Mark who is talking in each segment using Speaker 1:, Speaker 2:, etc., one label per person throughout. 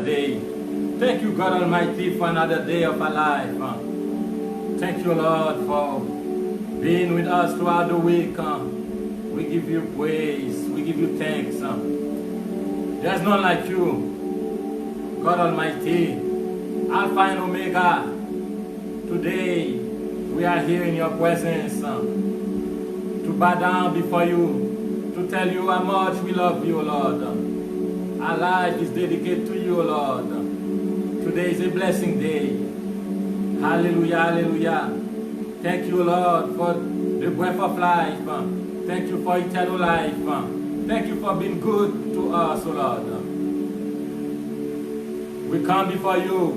Speaker 1: day. Thank you, God Almighty, for another day of our life. Thank you, Lord, for being with us throughout the week. We give you praise. We give you thanks. There's none like you, God Almighty, Alpha and Omega. Today, we are here in your presence to bow down before you, to tell you how much we love you, Lord. Our life is dedicated to you, Lord. Today is a blessing day. Hallelujah, hallelujah. Thank you, Lord, for the breath of life. Thank you for eternal life. Thank you for being good to us, O Lord. We come before you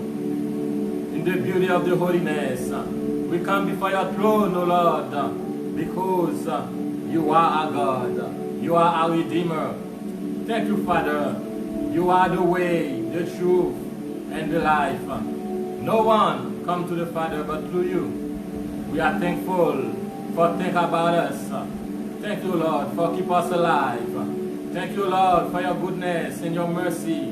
Speaker 1: in the beauty of the holiness. We come before your throne, O Lord, because you are our God. You are our Redeemer. Thank you, Father. You are the way, the truth, and the life. No one comes to the Father but through you. We are thankful for thinking about us. Thank you, Lord, for keeping us alive. Thank you, Lord, for your goodness and your mercy.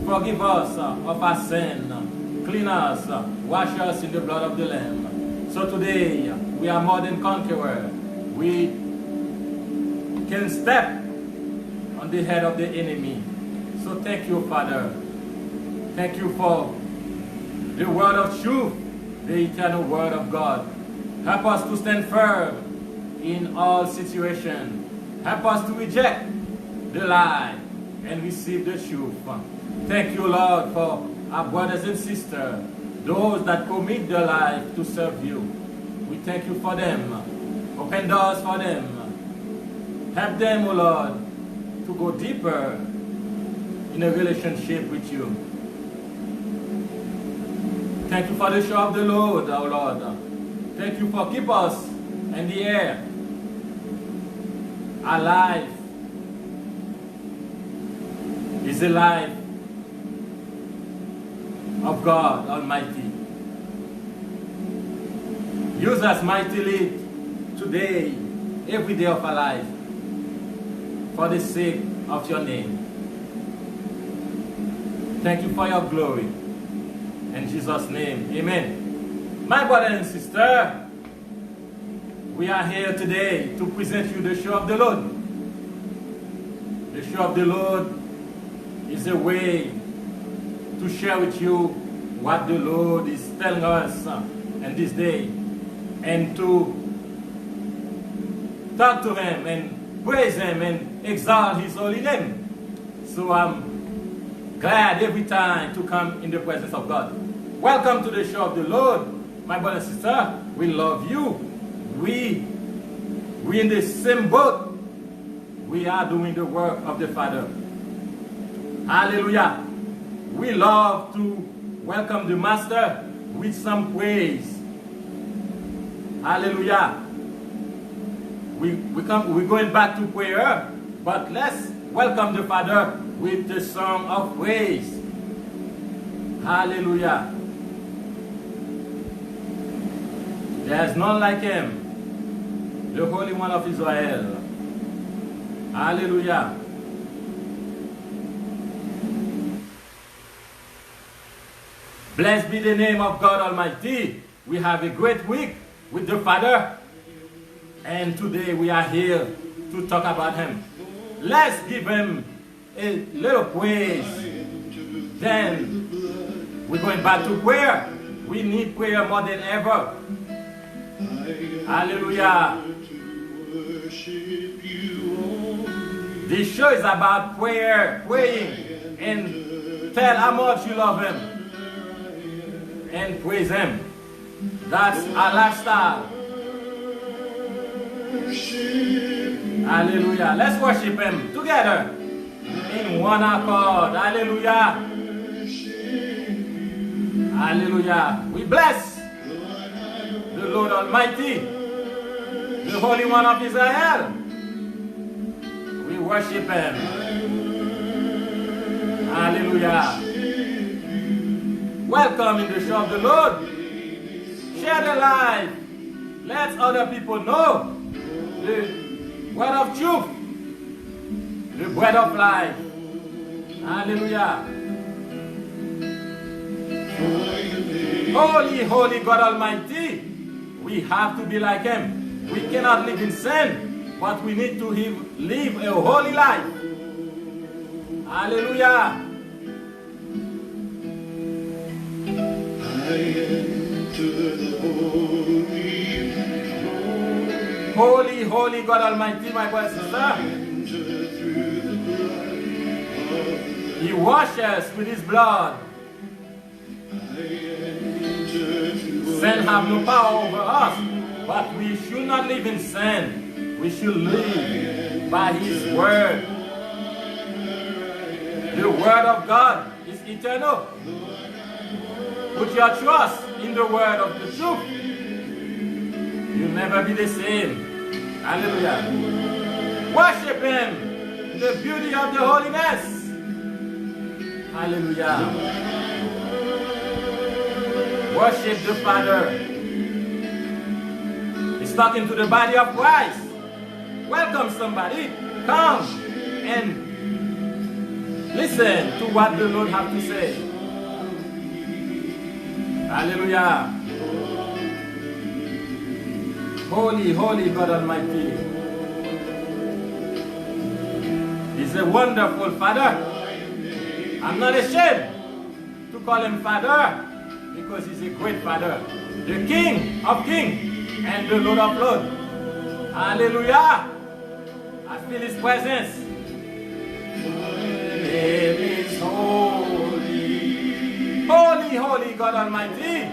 Speaker 1: Forgive us of our sin. Clean us. Wash us in the blood of the Lamb. So today, we are more than conquerors. We can step on the head of the enemy. So thank you, Father. Thank you for the word of truth, the eternal word of God. Help us to stand firm in all situations. Help us to reject the lie and receive the truth. Thank you, Lord, for our brothers and sisters, those that commit their life to serve you. We thank you for them. Open doors for them. Help them, O Lord, to go deeper in a relationship with you. Thank you for the show of the Lord, our Lord. Thank you for keeping us in the air, our life is a life of God Almighty. Use us mightily today, every day of our life, for the sake of your name. Thank you for your glory. In Jesus' name, amen. My brother and sister, we are here today to present you the show of the Lord. The show of the Lord is a way to share with you what the Lord is telling us in this day, and to talk to Him and praise Him and exalt His holy name. So I'm glad every time to come in the presence of God. Welcome to the show of the Lord. My brother and sister, we love you. We in the same boat. We are doing the work of the Father. Hallelujah. We love to welcome the Master with some praise. Hallelujah. We're going back to prayer, but let's welcome the Father with the song of praise. Hallelujah. There is none like Him, the Holy One of Israel. Hallelujah. Blessed be the name of God Almighty. We have a great week with the Father, and today we are here to talk about Him. Let's give Him a little praise. Then we're going back to prayer. We need prayer more than ever. Hallelujah. This show is about prayer, praying, and tell how much you love Him and praise Him. That's our lifestyle. Hallelujah. Let's worship Him together in one accord. Hallelujah. Hallelujah. We bless the Lord Almighty, the Holy One of Israel. We worship Him. Hallelujah. Welcome in the show of the Lord. Share the life. Let other people know the word of truth, the bread of life. Hallelujah. Holy, holy God Almighty. We have to be like Him. We cannot live in sin, but we need to live a holy life. Hallelujah. Holy, holy God Almighty, my brother and sister. He washes us with His blood. Sin have no power over us, but we should not live in sin. We should live by His word. The word of God is eternal. Put your trust in the word of the truth. You'll never be the same. Hallelujah. Worship Him in the beauty of the holiness. Hallelujah. Worship the Father. He's talking to the body of Christ. Welcome somebody. Come and listen to what the Lord has to say. Hallelujah. Holy, holy God Almighty. He's a wonderful Father. I'm not ashamed to call Him Father, because He's a great Father, the King of Kings and the Lord of Lords. Hallelujah. I feel His presence. His name is holy. Holy, holy God Almighty.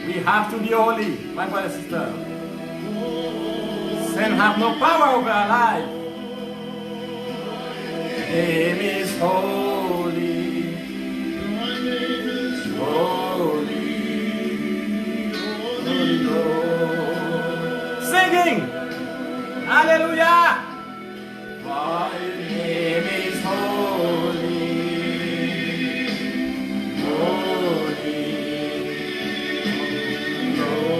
Speaker 1: We have to be holy, my brother and sister. Sin have no power over our life. His name is holy. Holy, holy Lord. Singing, hallelujah. For His name is holy, holy Lord.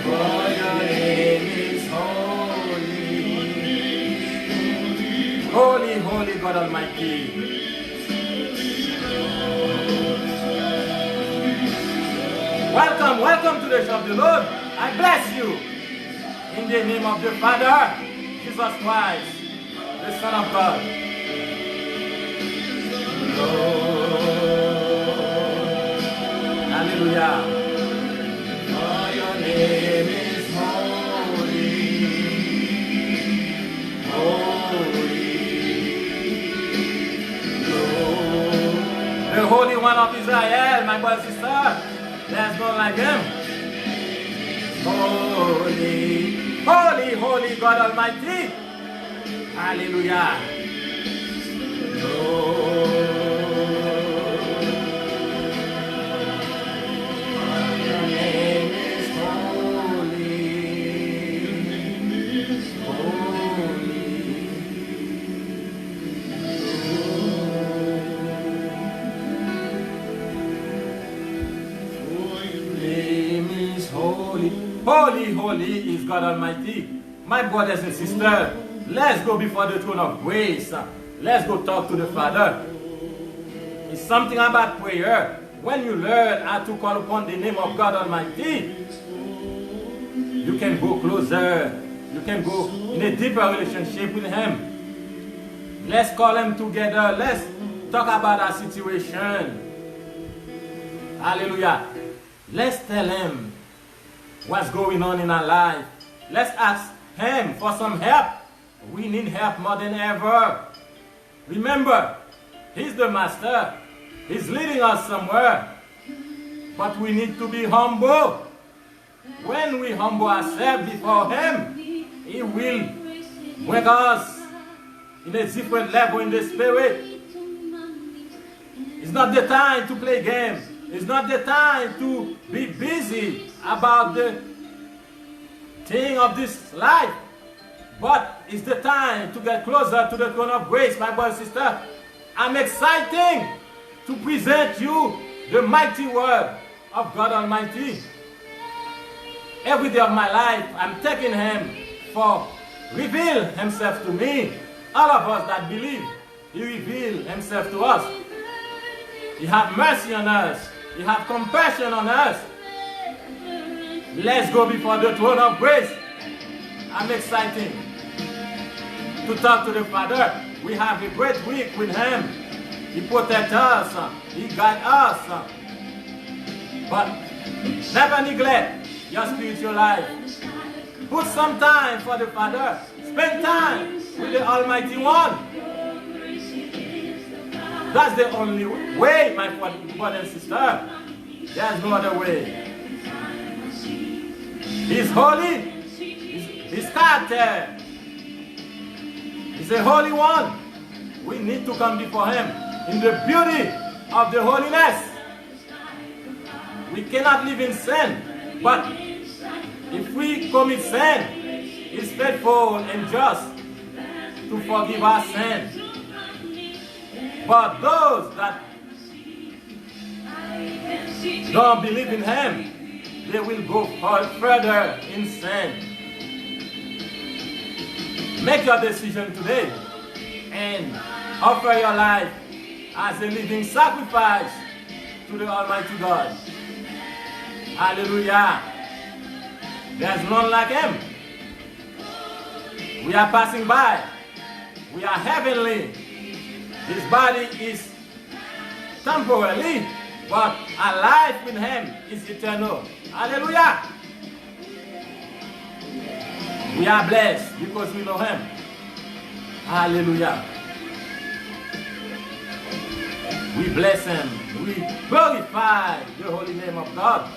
Speaker 1: For Your name is holy, holy, holy God Almighty. Welcome, welcome to the shop of the Lord. I bless you in the name of the Father, Jesus Christ, the Son of God. Lord. Hallelujah. For Your name is holy, holy. The Holy One of Israel, my brother and sister, there's none like Him. Holy, holy, holy God Almighty. Hallelujah. Lord, Your name is holy, holy. Holy, holy is God Almighty. My brothers and sisters, let's go before the throne of grace. Let's go talk to the Father. It's something about prayer. When you learn how to call upon the name of God Almighty, you can go closer. You can go in a deeper relationship with Him. Let's call Him together. Let's talk about our situation. Hallelujah. Let's tell Him what's going on in our life. Let's ask Him for some help. We need help more than ever. Remember, He's the Master. He's leading us somewhere. But we need to be humble. When we humble ourselves before Him, He will bring us in a different level in the Spirit. It's not the time to play games. It's not the time to be busy about the thing of this life. But it's the time to get closer to the throne of grace, my brother and sister. I'm excited to present you the mighty word of God Almighty. Every day of my life, I'm taking Him for reveal Himself to me. All of us that believe, He revealed himself to us. He have mercy on us. He have compassion on us. Let's go before the throne of grace. I'm excited to talk to the Father. We have a great week with Him. He protects us. He guides us. But never neglect your spiritual life. Put some time for the Father. Spend time with the Almighty One. That's the only way, my brother and sister. There's no other way. He's holy. His character. He's a holy one. We need to come before Him in the beauty of the holiness. We cannot live in sin. But if we commit sin, He's faithful and just to forgive our sin. But those that don't believe in Him, they will go further in sin. Make your decision today and offer your life as a living sacrifice to the Almighty God. Hallelujah. There's none like Him. We are passing by. We are heavenly. His body is temporary, but our life with Him is eternal. Hallelujah. We are blessed because we know Him. Hallelujah. We bless Him. We glorify the holy name of God.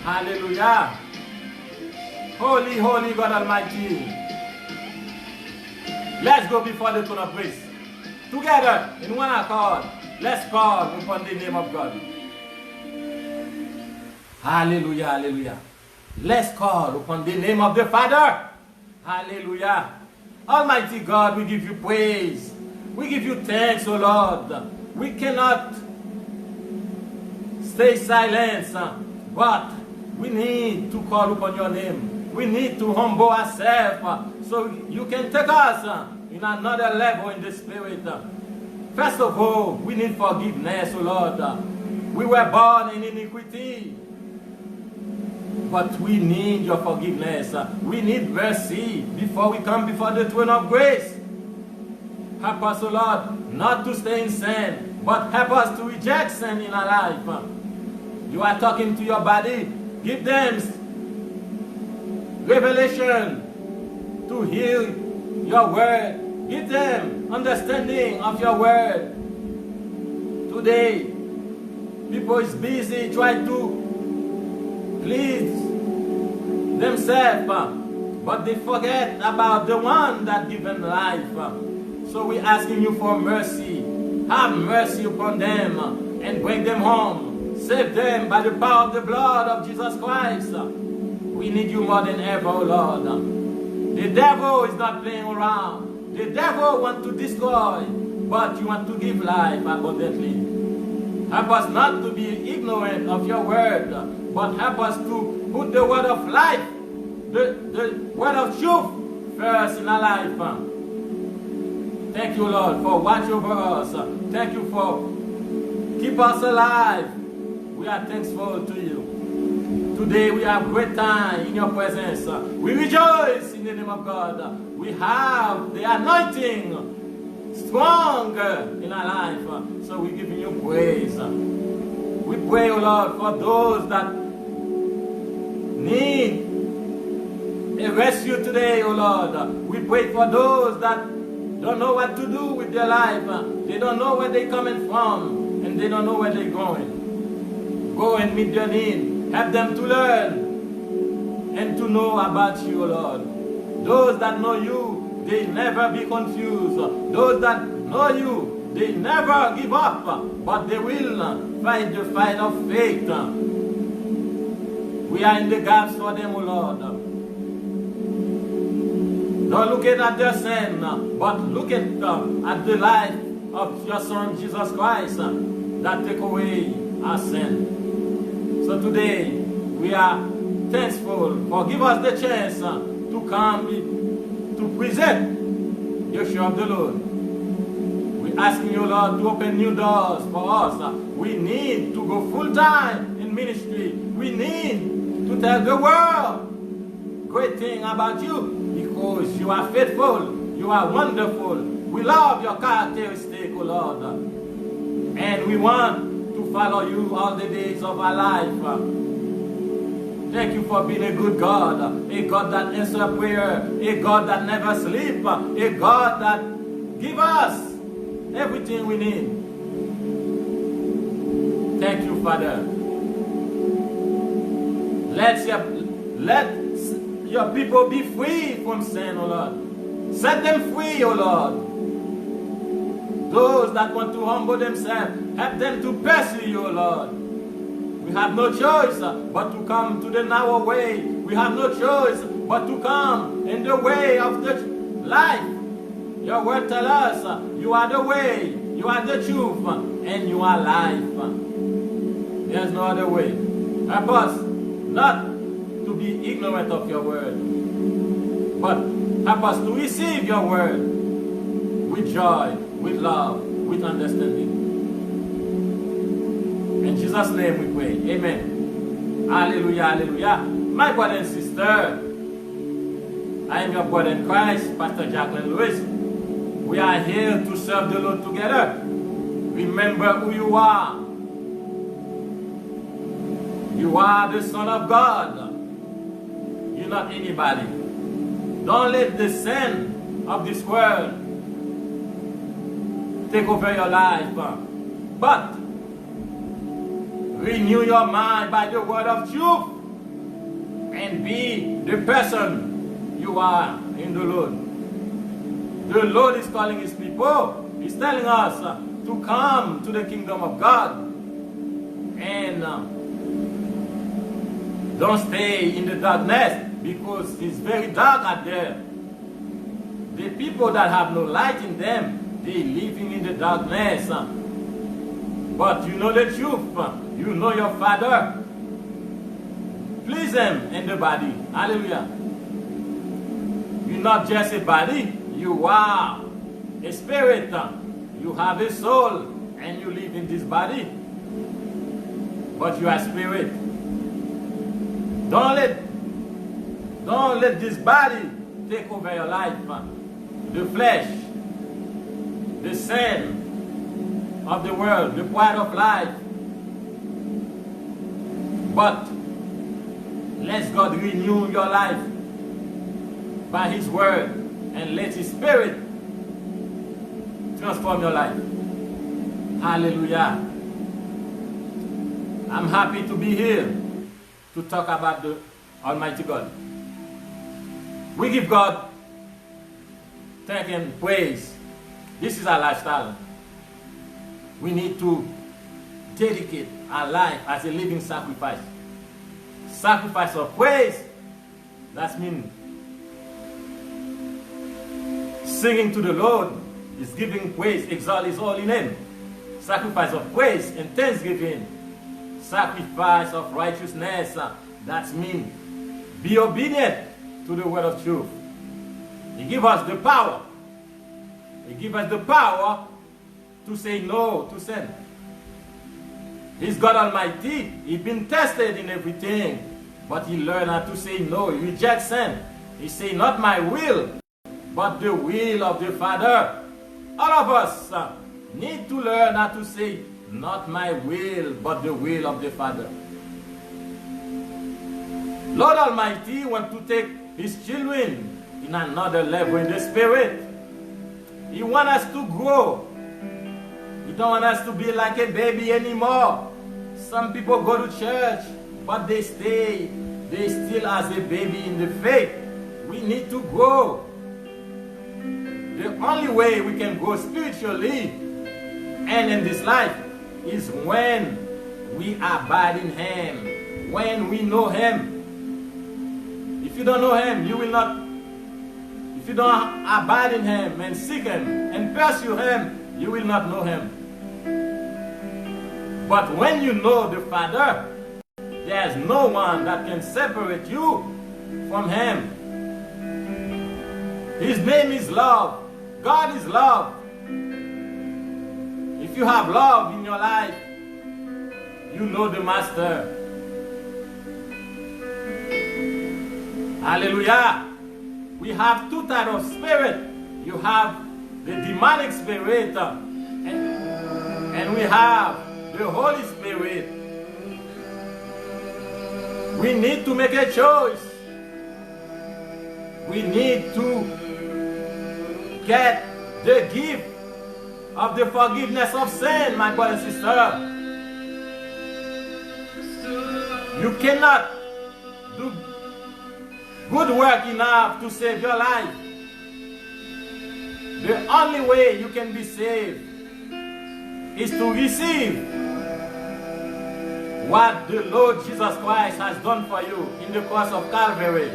Speaker 1: Hallelujah. Holy, holy God Almighty. Let's go before the throne of grace. Together, in one accord, let's call upon the name of God. Hallelujah, hallelujah. Let's call upon the name of the Father. Hallelujah. Almighty God, we give you praise. We give you thanks, O Lord. We cannot stay silent, but we need to call upon your name. We need to humble ourselves so you can take us in another level in the Spirit. First of all, we need forgiveness, O Lord. We were born in iniquity, but we need your forgiveness. We need mercy before we come before the throne of grace. Help us, O Lord, not to stay in sin, but help us to reject sin in our life. You are talking to your body. Give them revelation to hear your word. Give them understanding of your word. Today, people is busy trying to please themselves, but they forget about the one that given life. So we're asking you for mercy. Have mercy upon them and bring them home. Save them by the power of the blood of Jesus Christ. We need you more than ever, O Lord. The devil is not playing around. The devil wants to destroy, but you want to give life abundantly. Help us not to be ignorant of your word, but help us to put the word of life, the word of truth first in our life. Thank you, Lord, for watching over us. Thank you for keep us alive. We are thankful to you. Today we have great time in your presence. We rejoice in the name of God. We have the anointing stronger in our life. So we give you praise. We pray, O Lord, for those that need a rescue today, O Lord. We pray for those that don't know what to do with their life. They don't know where they're coming from, and they don't know where they're going. Go and meet their need. Help them to learn and to know about you, O Lord. Those that know you, they never be confused. Those that know you, they never give up, but they will fight the fight of faith. We are in the gaps for them, O Lord. Don't look at their sin, but look at the life of your Son, Jesus Christ, that take away our sin. So today, we are thankful for give us the chance to come to present the show of the Lord. asking you, Lord, to open new doors for us. We need to go full time in ministry. We need to tell the world great thing about you because you are faithful. You are wonderful. We love your characteristic, O Lord. And we want to follow you all the days of our life. Thank you for being a good God, a God that answers prayer, a God that never sleeps, a God that gives us everything we need. Thank you, Father. Let your people be free from sin, O Lord. Set them free, O Lord. Those that want to humble themselves, help them to pursue you, O Lord. We have no choice but to come to the narrow way. We have no choice but to come in the way of the life. Your word tells us you are the way, you are the truth, and you are life. There's no other way. Help us not to be ignorant of your word, but help us to receive your word with joy, with love, with understanding. In Jesus' name we pray. Amen. Hallelujah, hallelujah. My brother and sister, I am your brother in Christ, Pastor Jacqueline Lewis. We are here to serve the Lord together. Remember who you are. You are the Son of God. You're not anybody. Don't let the sin of this world take over your life. But renew your mind by the word of truth and be the person you are in the Lord. The Lord is calling his people. He's telling us to come to the kingdom of God and don't stay in the darkness because it's very dark out there. The people that have no light in them, they're living in the darkness. But you know the truth. You know your Father. Please him in the body. Hallelujah. You're not just a body. You are a spirit. You have a soul. And you live in this body. But you are spirit. Don't let this body take over your life. The flesh. The sin of the world. The pride of life. But let God renew your life by his word and let his spirit transform your life. Hallelujah. I'm happy to be here to talk about the Almighty God. We give God thank and praise. This is our lifestyle. We need to dedicate our life as a living sacrifice. Sacrifice of praise. That means singing to the Lord is giving praise, exalt his holy name. Sacrifice of praise and thanksgiving. Sacrifice of righteousness. That means be obedient to the word of truth. He gives us the power. He gives us the power to say no to sin. He's God Almighty. He's been tested in everything. But he learned how to say no. He rejects sin. He says, not my will, but the will of the Father. All of us need to learn how to say, not my will, but the will of the Father. Lord Almighty wants to take his children in another level in the spirit. He wants us to grow. He don't want us to be like a baby anymore. Some people go to church, but they still as a baby in the faith. We need to grow. The only way we can grow spiritually and in this life is when we abide in him, when we know him. If you don't know him, you will not. If you don't abide in him and seek him and pursue him, you will not know him. But when you know the Father, there's no one that can separate you from him. His name is love. God is love. you have love in your life, you know the Master. Hallelujah. We have two types of spirit. You have the demonic spirit, and we have the Holy Spirit. We need to make a choice. We need to get the gift of the forgiveness of sin, my brother and sister. You cannot do good work enough to save your life. The only way you can be saved is to receive what the Lord Jesus Christ has done for you in the cross of Calvary.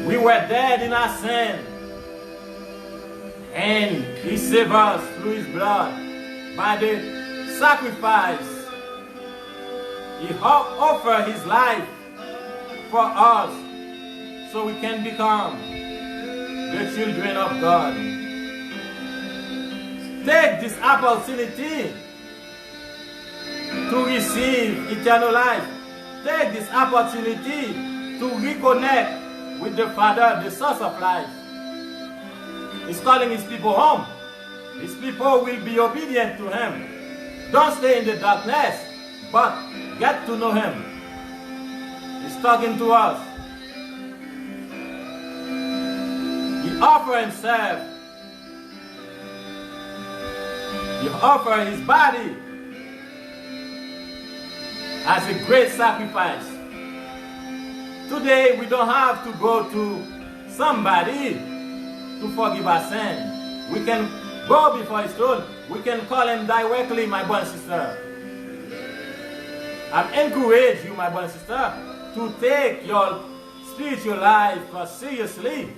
Speaker 1: We were dead in our sin, and He saved us through His blood by the sacrifice. He offered His life for us so we can become the children of God. Take this opportunity to receive eternal life. Take this opportunity to reconnect with the Father, the source of life. He's calling His people home. His people will be obedient to Him. Don't stay in the darkness, but get to know Him. He's talking to us. He offered Himself. He offered His body as a great sacrifice. Today we don't have to go to somebody to forgive our sin. We can go before His throne. We can call Him directly, my brother and sister. I encourage you, my brother and sister, to take your spiritual life seriously.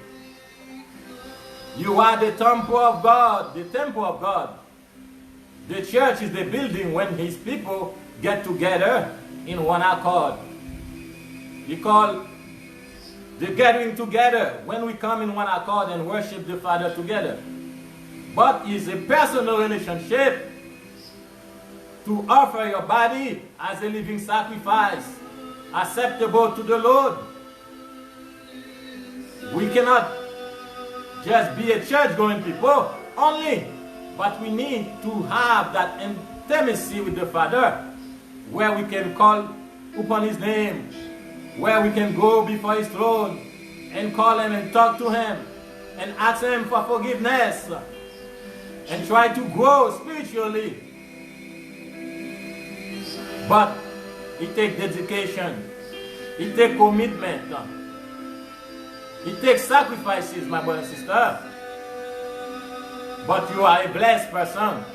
Speaker 1: You are the temple of God, the temple of God. The church is the building when His people get together in one accord. We call the gathering together when we come in one accord and worship the Father together. But it's a personal relationship to offer your body as a living sacrifice, acceptable to the Lord. We cannot just be a church-going people only, but we need to have that intimacy with the Father, where we can call upon His name, where we can go before His throne and call Him and talk to Him and ask Him for forgiveness and try to grow spiritually. But it takes dedication, it takes commitment, it takes sacrifices, my brother and sister. But you are a blessed person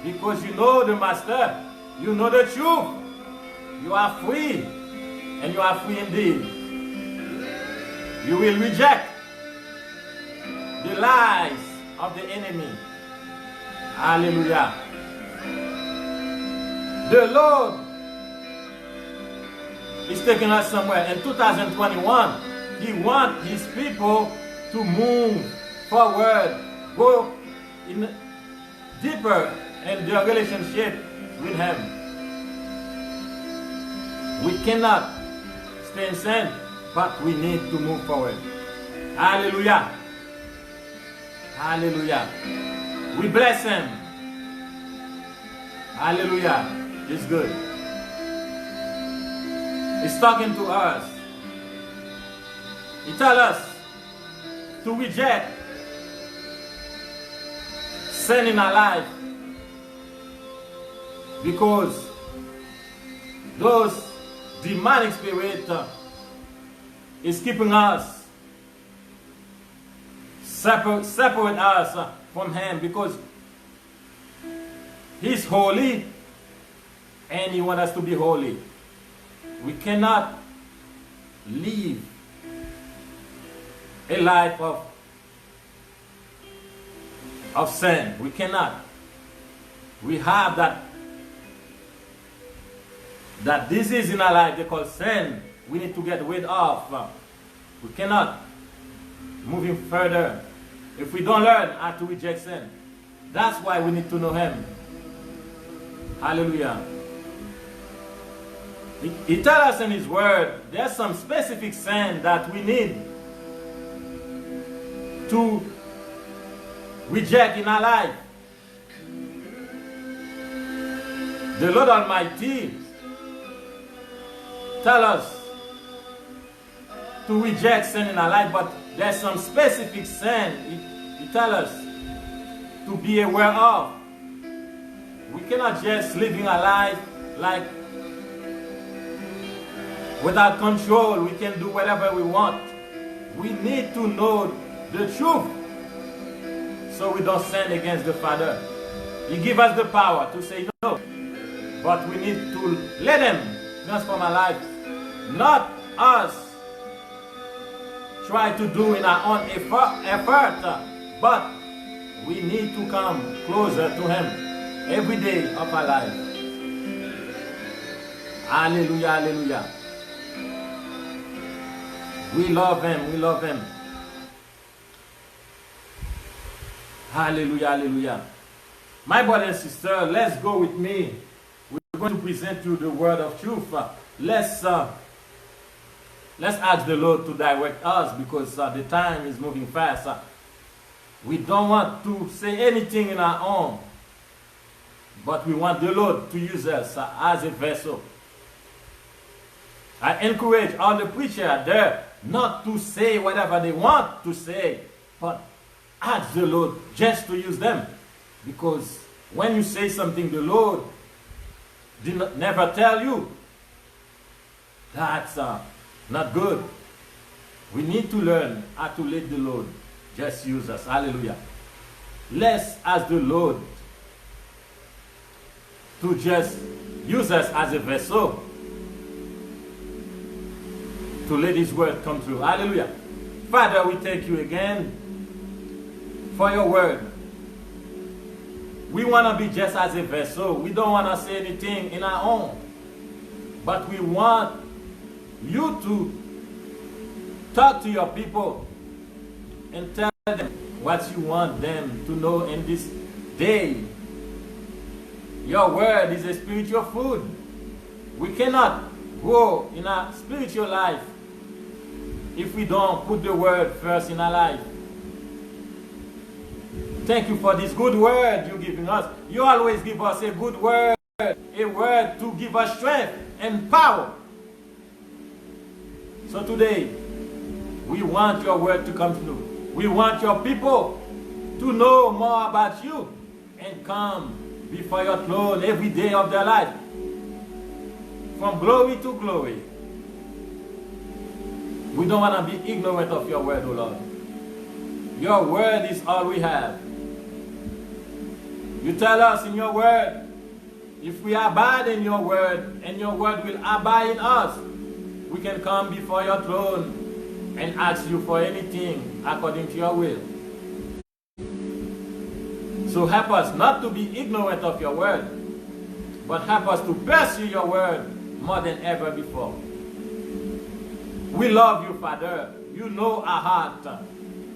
Speaker 1: because you know the Master, you know the truth, you are free. And you are free indeed. You will reject the lies of the enemy. Hallelujah. The Lord is taking us somewhere. In 2021, He wants His people to move forward, go in deeper in their relationship with Him. We cannot stay in sin, but we need to move forward. Hallelujah. Hallelujah. We bless Him. Hallelujah. It's good. He's talking to us. He tells us to reject sin in our life because those demonic spirit is keeping us, separate us from Him, because He's holy and He wants us to be holy. We cannot live a life of sin. We cannot. We have that disease in our life they call sin. We need to get rid of. We cannot moving further if we don't learn how to reject sin. That's why we need to know Him. Hallelujah. He tells us in His Word, there's some specific sin that we need to reject in our life. The Lord Almighty tells us to reject sin in our life, but there's some specific sin He tells us to be aware of. We cannot just living a life like without control. We can do whatever we want. We need to know the truth so we don't sin against the Father. He gives us the power to say no, but we need to let Him transform our life, not us try to do in our own effort, but we need to come closer to Him every day of our life. Hallelujah, hallelujah. We love Him, we love Him. Hallelujah, hallelujah. My brother and sister, let's go with me. We're going to present you the word of truth. Let's ask the Lord to direct us, because the time is moving fast. We don't want to say anything in our own, but we want the Lord to use us as a vessel. I encourage all the preachers there not to say whatever they want to say, but ask the Lord just to use them. Because when you say something the Lord never tell you, that's not good. We need to learn how to let the Lord just use us. Hallelujah. Let's ask the Lord to just use us as a vessel to let His word come through. Hallelujah. Father, we thank you again for your word. We want to be just as a vessel. We don't want to say anything in our own, but we want you to talk to your people and tell them what you want them to know in this day. Your word is a spiritual food. We cannot grow in our spiritual life if we don't put the word first in our life. Thank you for this good word you're giving us. You always give us a good word, a word to give us strength and power. So today, we want your word to come through. We want your people to know more about you and come before your throne every day of their life, from glory to glory. We don't want to be ignorant of your word, O Lord. Your word is all we have. You tell us in your word, if we abide in your word, and your word will abide in us, we can come before your throne and ask you for anything according to your will. So help us not to be ignorant of your word, but help us to pursue your word more than ever before. We love you, Father. You know our heart.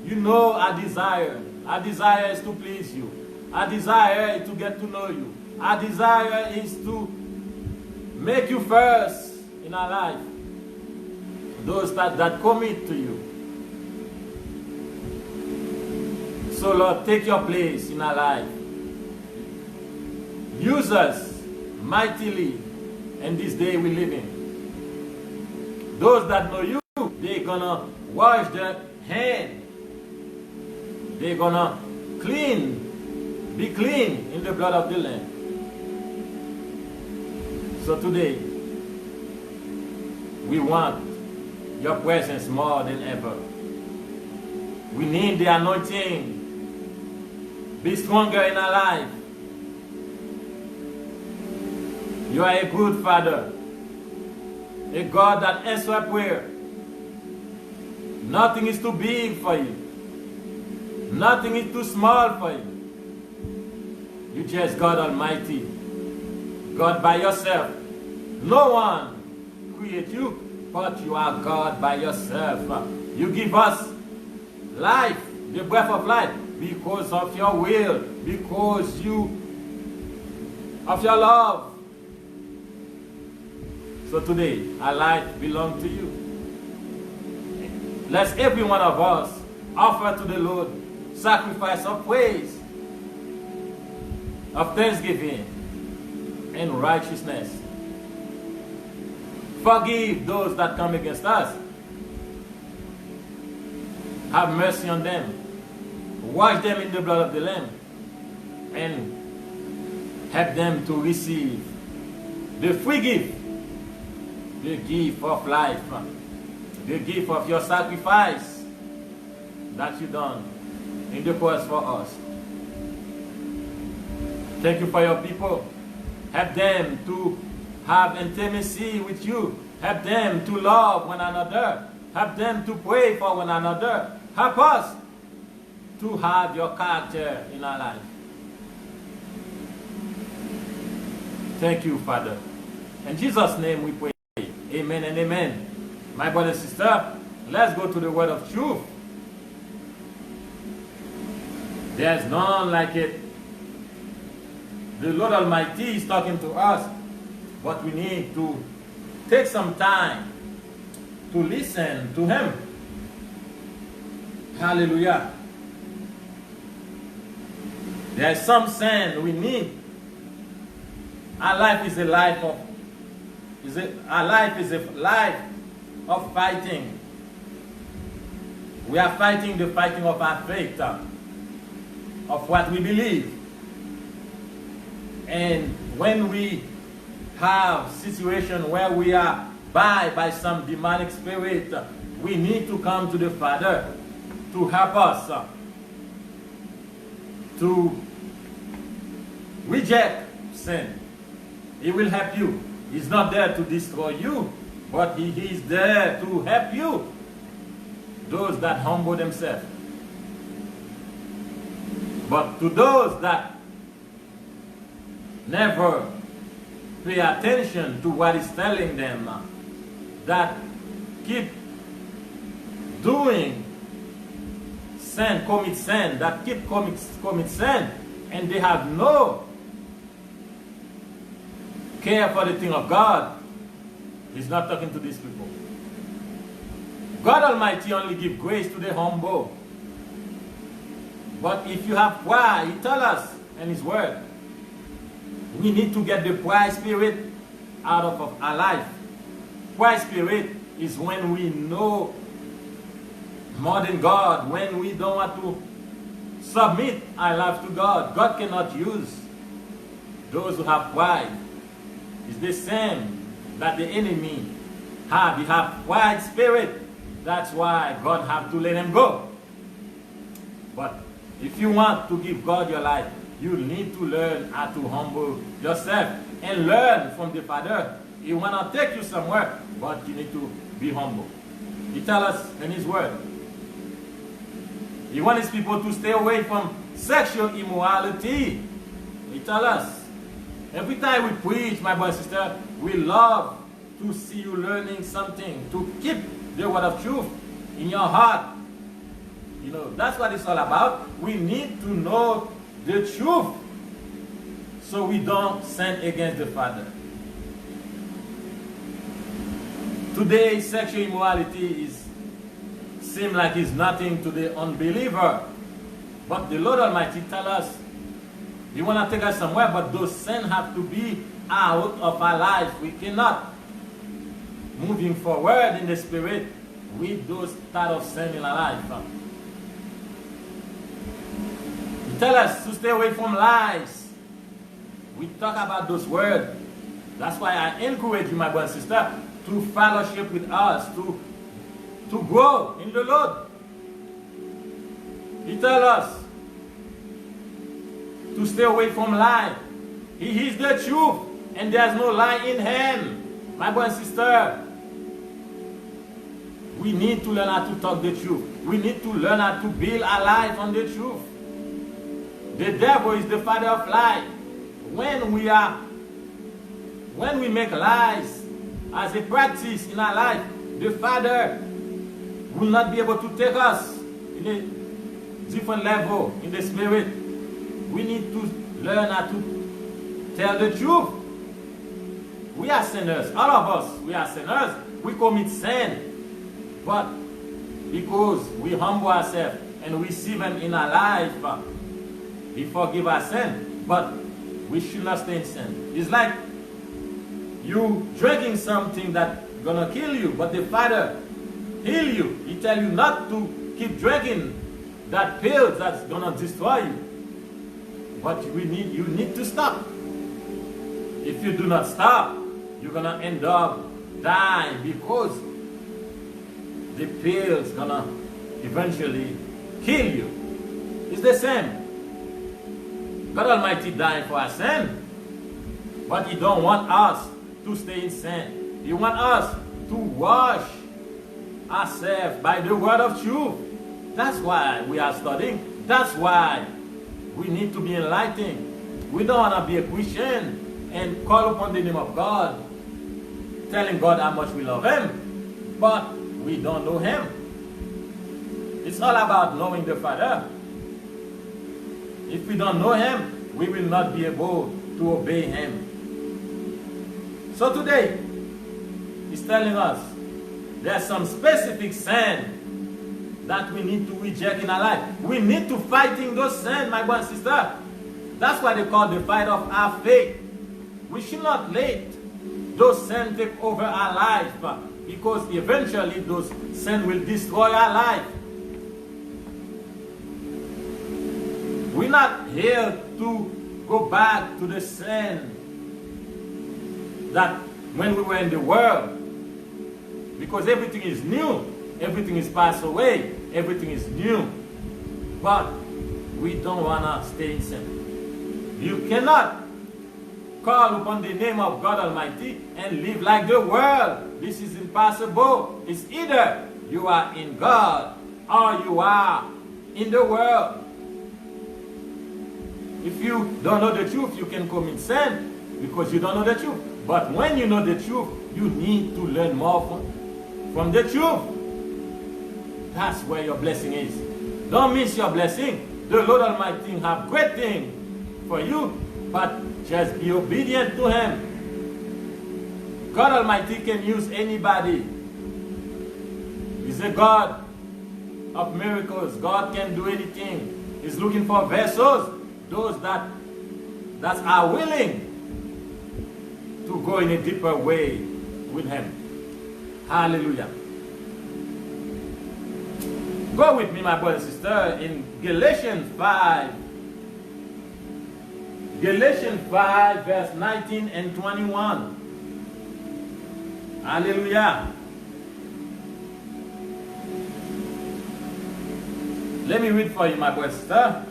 Speaker 1: You know our desire. Our desire is to please you. Our desire is to get to know you. Our desire is to make you first in our life. Those that commit to you. So Lord, take your place in our life. Use us mightily in this day we live in. Those that know you, they're gonna wash their hand. They're gonna be clean in the blood of the Lamb. So today, we want your presence more than ever. We need the anointing. Be stronger in our life. You are a good Father, a God that answers prayer. Nothing is too big for you. Nothing is too small for you. You just God Almighty, God by yourself. No one created you, but you are God by yourself. You give us life the breath of life, because of your will, because of your love. So today, our life belongs to you. Let every one of us offer to the Lord sacrifice of praise, of thanksgiving, and righteousness. Forgive those that come against us. Have mercy on them. Wash them in the blood of the Lamb. And help them to receive the free gift, the gift of life, the gift of your sacrifice that you done in the cross for us. Thank you for your people. Help them to have intimacy with you. Help them to love one another. Help them to pray for one another. Help us to have your character in our life. Thank you, Father. In Jesus' name we pray. Amen and amen. My brother and sister, let's go to the word of truth. There's none like it. The Lord Almighty is talking to us, but we need to take some time to listen to Him. Hallelujah. There is some sin we need. Our life is a life of fighting. We are fighting the fighting of our faith, of what we believe. And when we have situation where we are bound by some demonic spirit, we need to come to the Father to help us to reject sin. He will help you. He's not there to destroy you, but He is there to help you. Those that humble themselves. But to those that never pay attention to what He's telling them, that keep doing sin, commit sin, that keep commit sin, and they have no care for the thing of God, He's not talking to these people. God Almighty only gives grace to the humble. But if you have pride, He tells us in His word, we need to get the pride spirit out of our life. Pride spirit is when we know more than God, when we don't want to submit our life to God. God cannot use those who have pride. It's the same that the enemy have. He have pride spirit. That's why God have to let him go. But if you want to give God your life, you need to learn how to humble yourself and learn from the Father. He want to take you somewhere, but you need to be humble. He tells us in His word. He wants His people to stay away from sexual immorality. He tells us. Every time we preach, my brother and sister, we love to see you learning something, to keep the word of truth in your heart. You know, that's what it's all about. We need to know the truth so we don't sin against the Father. Today, sexual immorality seems like it's nothing to the unbeliever. But the Lord Almighty tells us, He want to take us somewhere, but those sins have to be out of our life. We cannot moving forward in the Spirit with those type of sin in our life. He tells us to stay away from lies. We talk about those words. That's why I encourage you, my brother and sister, to fellowship with us, to grow in the Lord. He tells us to stay away from lie. He is the truth, and there's no lie in Him. My brother and sister, we need to learn how to talk the truth. We need to learn how to build our life on the truth. The devil is the father of lie. When we make lies as a practice in our life, the Father will not be able to take us different level in the spirit. We need to learn how to tell the truth. We are sinners. All of us, we are sinners. We commit sin. But because we humble ourselves and receive Him in our life, He forgive our sin. But we should not stay in sin. It's like you drinking something that's gonna kill you, but the Father heal you. He tell you not to keep drinking that pill that's gonna destroy you. But you need to stop. If you do not stop, you're gonna end up dying because the pill's gonna eventually kill you. It's the same. God Almighty died for our sin, but He don't want us to stay in sin. He wants us to wash ourselves by the word of truth. That's why we are studying. That's why we need to be enlightened. We don't want to be a Christian and call upon the name of God, telling God how much we love Him, but we don't know Him. It's all about knowing the Father. If we don't know Him, we will not be able to obey Him. So today, He's telling us there's some specific sin that we need to reject in our life. We need to fight in those sins, my brother and sister. That's why they call the fight of our faith. We should not let those sins take over our life, because eventually those sins will destroy our life. We're not here to go back to the sin that when we were in the world, because everything is new, everything is passed away, everything is new. But we don't want to stay in sin. You cannot call upon the name of God Almighty and live like the world. This is impossible. It's either you are in God or you are in the world. If you don't know the truth, you can commit sin because you don't know the truth. But when you know the truth, you need to learn more from the truth. That's where your blessing is. Don't miss your blessing. The Lord Almighty have great things for you, but just be obedient to Him. God Almighty can use anybody. He's a God of miracles. God can do anything. He's looking for vessels, those that are willing to go in a deeper way with Him. Hallelujah. Go with me, my brother and sister, in Galatians 5. Galatians 5, verse 19 and 21. Hallelujah. Let me read for you, my brother and sister.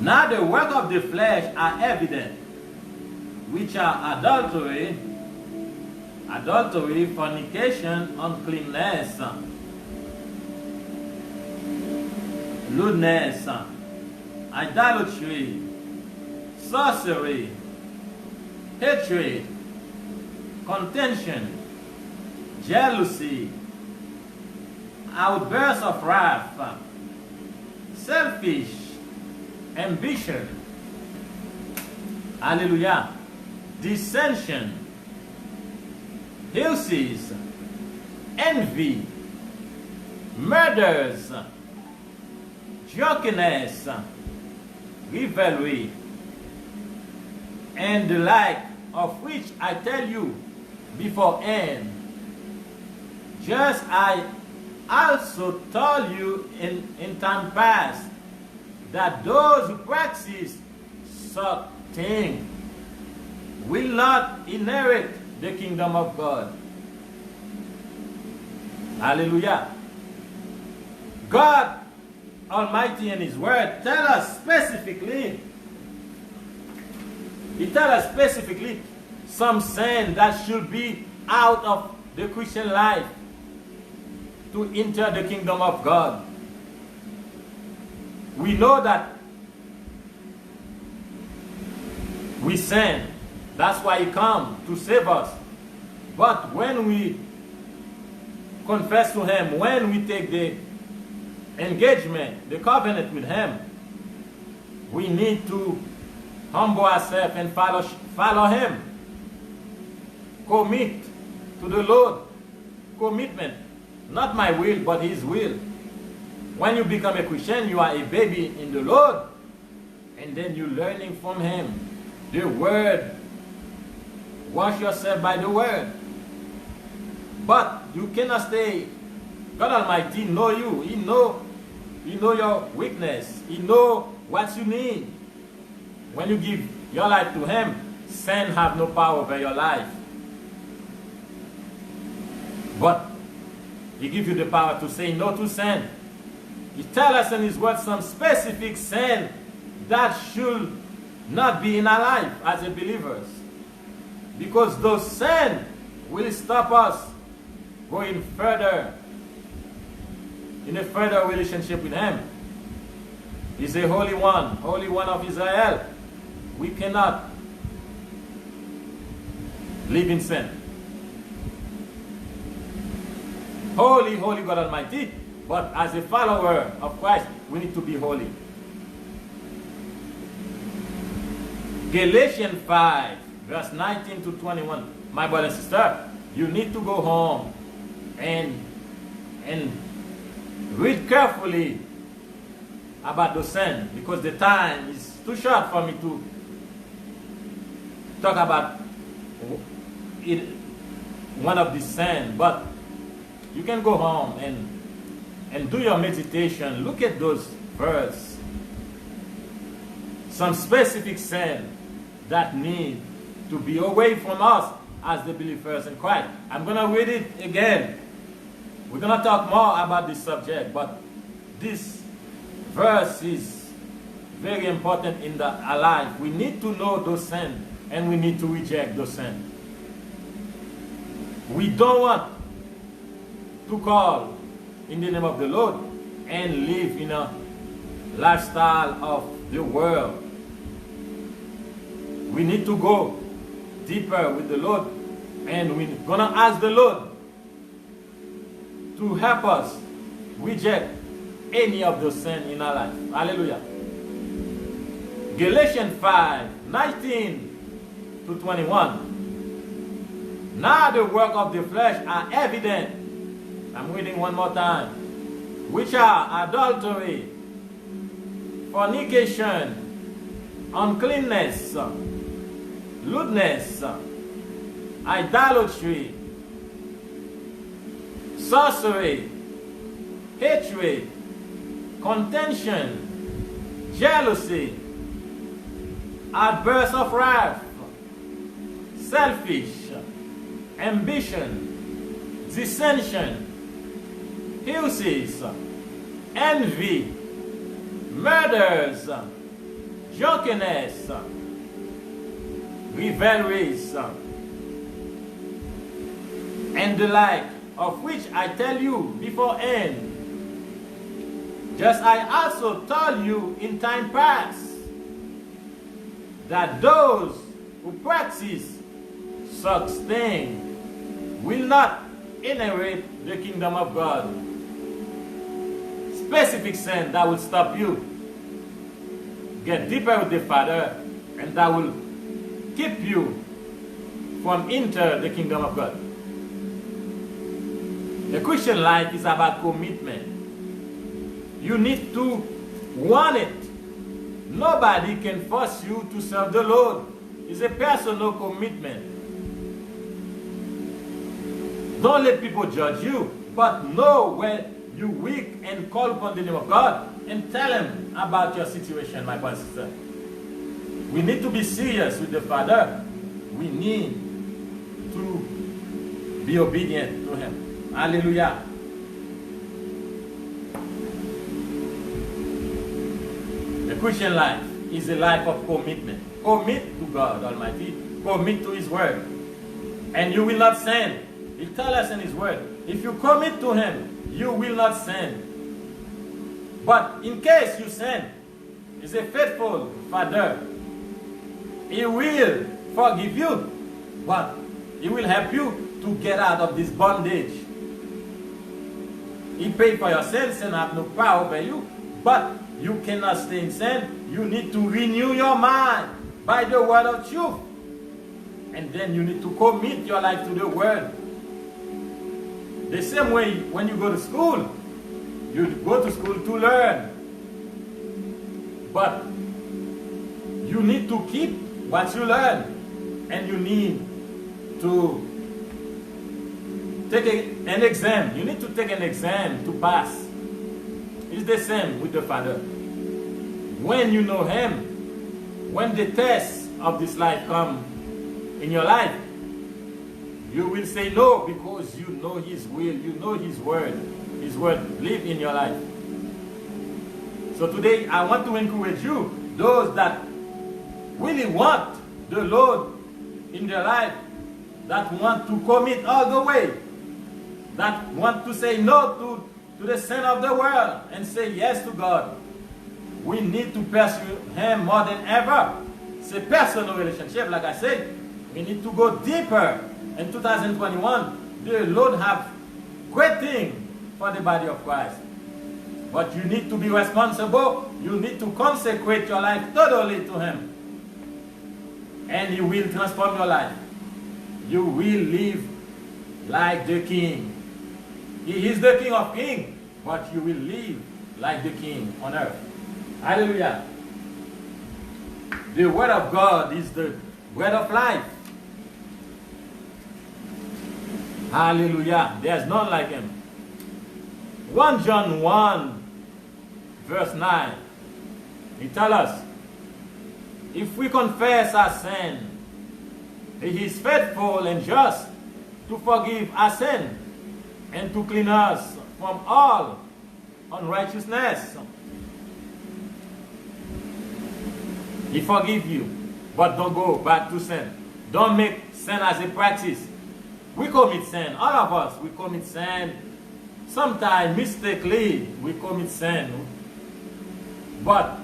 Speaker 1: Now the work of the flesh are evident, which are adultery, fornication, uncleanness, lewdness, idolatry, sorcery, hatred, contention, jealousy, outbursts of wrath, selfish ambition, hallelujah, dissension, heresies, envy, murders, drunkenness, rivalry, and the like, of which I tell you beforehand, just I also told you in time past, that those who practice such things will not inherit the kingdom of God. Hallelujah. God Almighty in His Word tell us specifically, He tell us specifically some sin that should be out of the Christian life to enter the kingdom of God. We know that we sin. That's why He come to save us. But when we confess to Him, when we take engagement, the covenant with Him, we need to humble ourselves and follow Him. Commit to the Lord. Commitment. Not my will, but His will. When you become a Christian, you are a baby in the Lord. And then you're learning from Him. The Word. Wash yourself by the Word. But you cannot stay. God Almighty know you. He know your weakness. He know what you need. When you give your life to Him, sin have no power over your life. But He gives you the power to say no to sin. He tells us in His word some specific sin that should not be in our life as a believers. Because those sin will stop us going further in a further relationship with Him. He's a Holy One of Israel. We cannot live in sin. Holy God Almighty. But as a follower of Christ, we need to be holy. Galatians 5, verse 19 to 21. My brother and sister, you need to go home and read carefully about the sin, because the time is too short for me to talk about it, one of these sins. But you can go home and do your meditation. Look at those verses. Some specific sin that need to be away from us as the believers in Christ. I'm going to read it again. We're going to talk more about this subject, but this verse is very important in our life. We need to know those sins, and we need to reject those sins. We don't want to call in the name of the Lord and live in a lifestyle of the world. We need to go deeper with the Lord, and we're going to ask the Lord to help us reject any of those sins in our life. Hallelujah. Galatians 5, 19 to 21. Now the work of the flesh are evident. I'm reading one more time. Which are adultery, fornication, uncleanness, lewdness, idolatry, sorcery, hatred, contention, jealousy, outbursts of wrath, selfish, ambition, dissension, heresies, envy, murders, drunkenness, rivalries, and the like, of which I tell you beforehand, just I also told you in time past, that those who practice such things will not inherit the kingdom of God. Specific sin that will stop you. Get deeper with the Father, and that will keep you from enter the kingdom of God. The Christian life is about commitment. You need to want it. Nobody can force you to serve the Lord. It's a personal commitment. Don't let people judge you, but know when you're weak and call upon the name of God and tell Him about your situation, my brother and sister. We need to be serious with the Father. We need to be obedient to Him. Hallelujah. The Christian life is a life of commitment. Commit to God Almighty. Commit to His Word. And you will not sin. He tells us in His Word, if you commit to Him, you will not sin. But in case you sin, He's a faithful Father. He will forgive you, but He will help you to get out of this bondage. He paid for your sins. Sin have no power over you. But you cannot stay in sin. You need to renew your mind by the word of truth. And then you need to commit your life to the word. The same way when you go to school, you go to school to learn. But you need to keep what you learn. And you need to take an exam. You need to take an exam to pass. It's the same with the Father. When you know Him, when the tests of this life come in your life, you will say no because you know His will, you know His word. His word live in your life. So today I want to encourage you, those that really want the Lord in their life, that want to commit all the way, that want to say no to the sin of the world and say yes to God. We need to pursue Him more than ever. It's a personal relationship, like I said. We need to go deeper. In 2021, the Lord have great things for the body of Christ. But you need to be responsible. You need to consecrate your life totally to Him. And He will transform your life. You will live like the King. He is the King of Kings, but you will live like the King on earth. Hallelujah. The Word of God is the Word of life. Hallelujah. There's none like Him. 1 John 1, verse 9. He tells us, if we confess our sin, He is faithful and just to forgive our sin and to clean us from all unrighteousness. He forgives you, but don't go back to sin. Don't make sin as a practice. We commit sin. All of us, we commit sin. Sometimes mistakenly we commit sin. But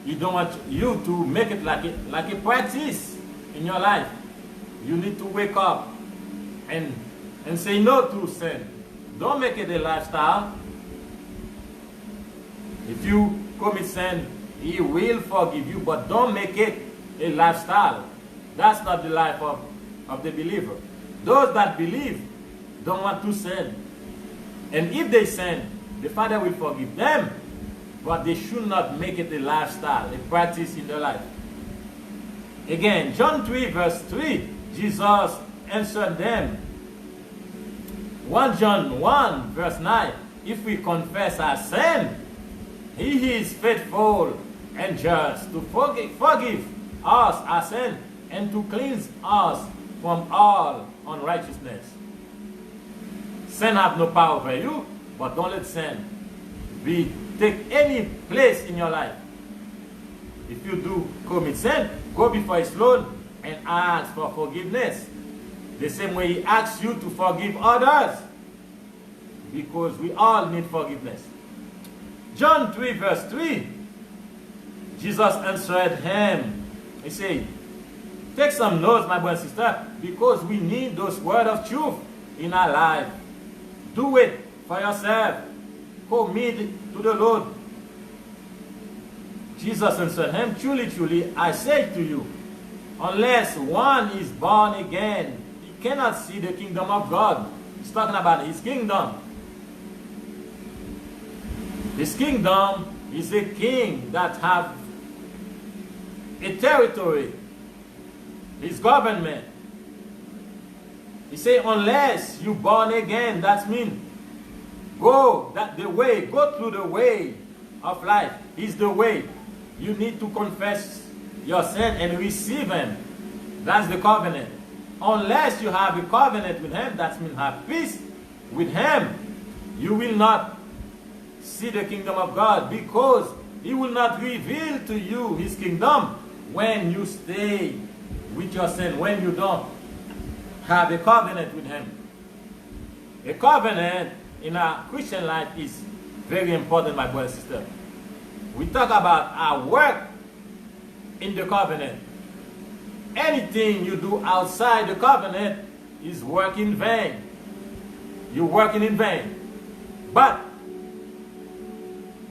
Speaker 1: He don't want you to make it like a practice in your life. You need to wake up and say no to sin. Don't make it a lifestyle. If you commit sin, He will forgive you, but don't make it a lifestyle. That's not the life of the believer. Those that believe don't want to sin. And if they sin, the Father will forgive them, but they should not make it a lifestyle, a practice in their life. Again, John 3, verse 3, Jesus answered them. 1 John 1, verse 9, if we confess our sin, He is faithful and just to forgive us our sin and to cleanse us from all unrighteousness. Sin have no power over you, but don't let sin take any place in your life. If you do commit sin, go before His throne and ask for forgiveness. The same way He asks you to forgive others, because we all need forgiveness. John 3, verse 3, Jesus answered him. He said, take some notes, my brother and sister, because we need those words of truth in our life. Do it for yourself. Commit it to the Lord. Jesus answered him, truly, truly, I say to you, unless one is born again, he cannot see the kingdom of God. He's talking about His kingdom. His kingdom is a king that have a territory, his government. He say, unless you born again, that means go through the way of life. Is the way. You need to confess your sin and receive Him. That's the covenant. Unless you have a covenant with Him, that means have peace with Him, you will not see the kingdom of God, because He will not reveal to you His kingdom when you stay with your sin, when you don't have a covenant with Him. A covenant in our Christian life is very important, my brother and sister. We talk about our work in the covenant. Anything you do outside the covenant is work in vain. You're working in vain. But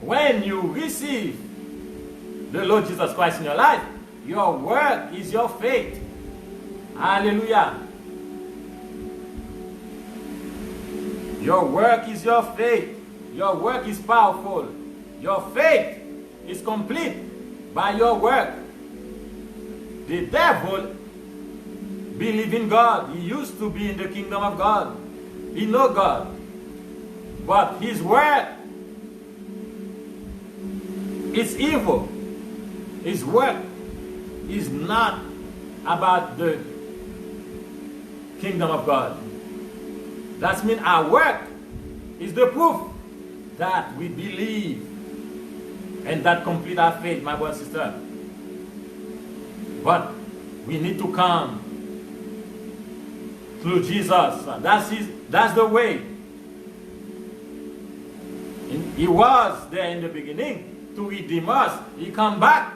Speaker 1: when you receive the Lord Jesus Christ in your life, your work is your faith. Hallelujah. Your work is your faith. Your work is powerful. Your faith is complete by your work. The devil believed in God. He used to be in the kingdom of God. He knows God. But his work is evil. His work is not about the kingdom of God. That means our work is the proof that we believe and that complete our faith, my brother and sister. But we need to come through Jesus. That's the way. He was there in the beginning to redeem us. He come back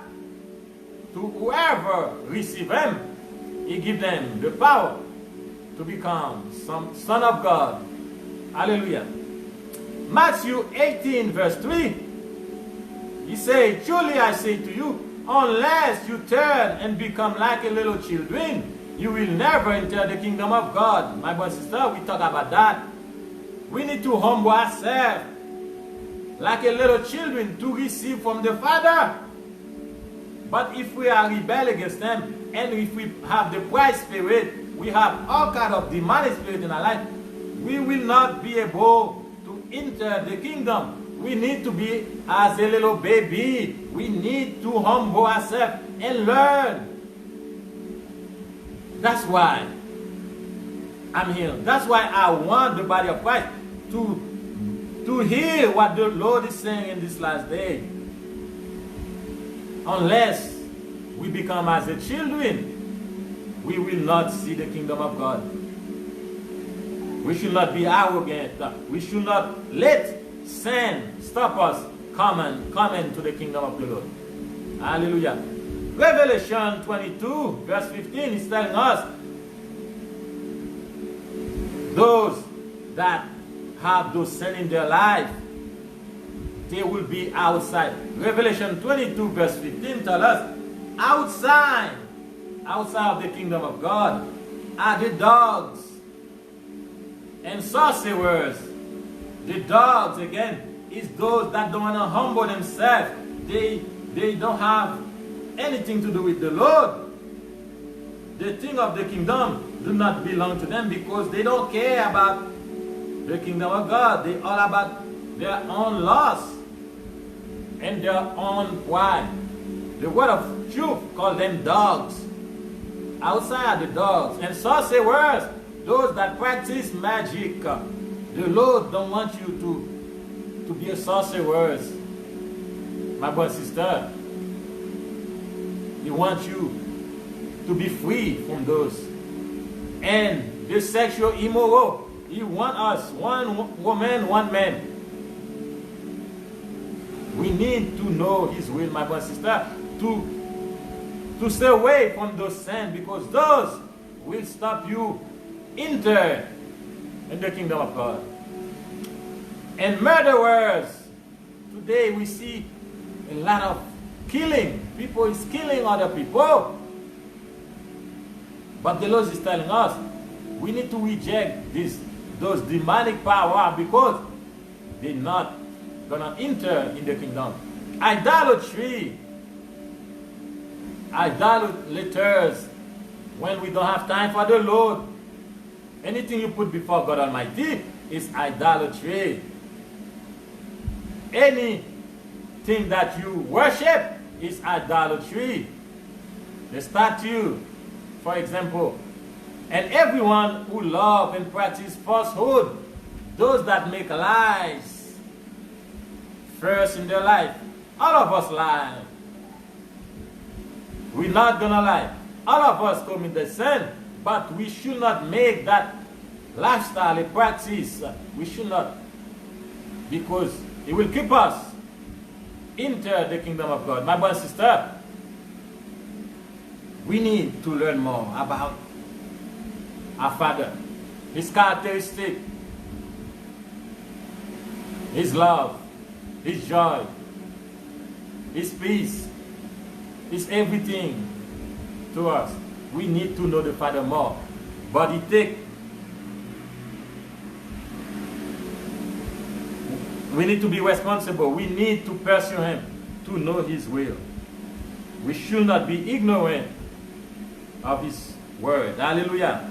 Speaker 1: to whoever receive him. He give them the power to become some son of God. Hallelujah. Matthew 18 verse 3. He said, truly I say to you, unless you turn and become like a little children, you will never enter the kingdom of God. My brother and sister, we talk about that. We need to humble ourselves like a little children to receive from the Father. But if we are rebel against them, and if we have the pride spirit, we have all kind of demonic spirit in our life, we will not be able to enter the kingdom. We need to be as a little baby. We need to humble ourselves and learn. That's why I'm here. That's why I want the body of Christ to hear what the Lord is saying in this last day. Unless we become as the children, we will not see the kingdom of God. We should not be arrogant. We should not let sin stop us coming to the kingdom of the Lord. Hallelujah. Revelation 22 verse 15 is telling us those that have those sin in their life, they will be outside. Revelation 22 verse 15 tells us outside of the kingdom of God are the dogs and sorcerers. The dogs, again, is those that don't want to humble themselves. They don't have anything to do with the Lord. The thing of the kingdom do not belong to them because they don't care about the kingdom of God. They all about their own loss and their own pride. The word of truth called them dogs. Outside are the dogs and sorcerers, those that practice magic. The Lord don't want you to be a sorcerer, my brother and sister. He wants you to be free from those. And the sexual immoral, he wants us, one woman, one man. We need to know his will, my brother and sister, to stay away from those sins, because those will stop you enter in the kingdom of God. And murderers, today we see a lot of killing. People is killing other people. But the Lord is telling us we need to reject those demonic power because they're not gonna enter in the kingdom. Idolatry, idolaters, when we don't have time for the Lord, anything you put before God Almighty is idolatry. Anything that you worship is idolatry. The statue, for example. And everyone who love and practice falsehood, those that make lies first in their life. All of us lie. We're not gonna lie. All of us commit the sin, but we should not make that lifestyle a practice. We should not, because it will keep us enter the kingdom of God. My brother and sister, we need to learn more about our Father, his characteristic. His love, His joy, His peace, His everything to us. We need to know the Father more. But we need to be responsible. We need to pursue Him to know His will. We should not be ignorant of His word. Hallelujah.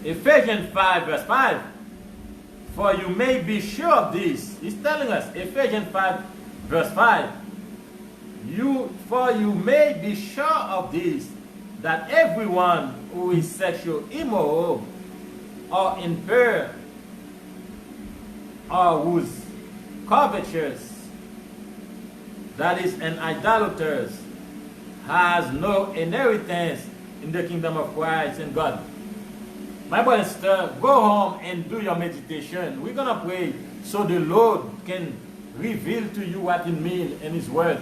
Speaker 1: Ephesians 5 verse 5. For you may be sure of this. He's telling us, Ephesians 5 verse 5. For you may be sure of this, that everyone who is sexually immoral or impure or who's covetous, that is an idolater, has no inheritance in the kingdom of Christ and God. My brother and sister, go home and do your meditation. We're going to pray so the Lord can reveal to you what it means in His word.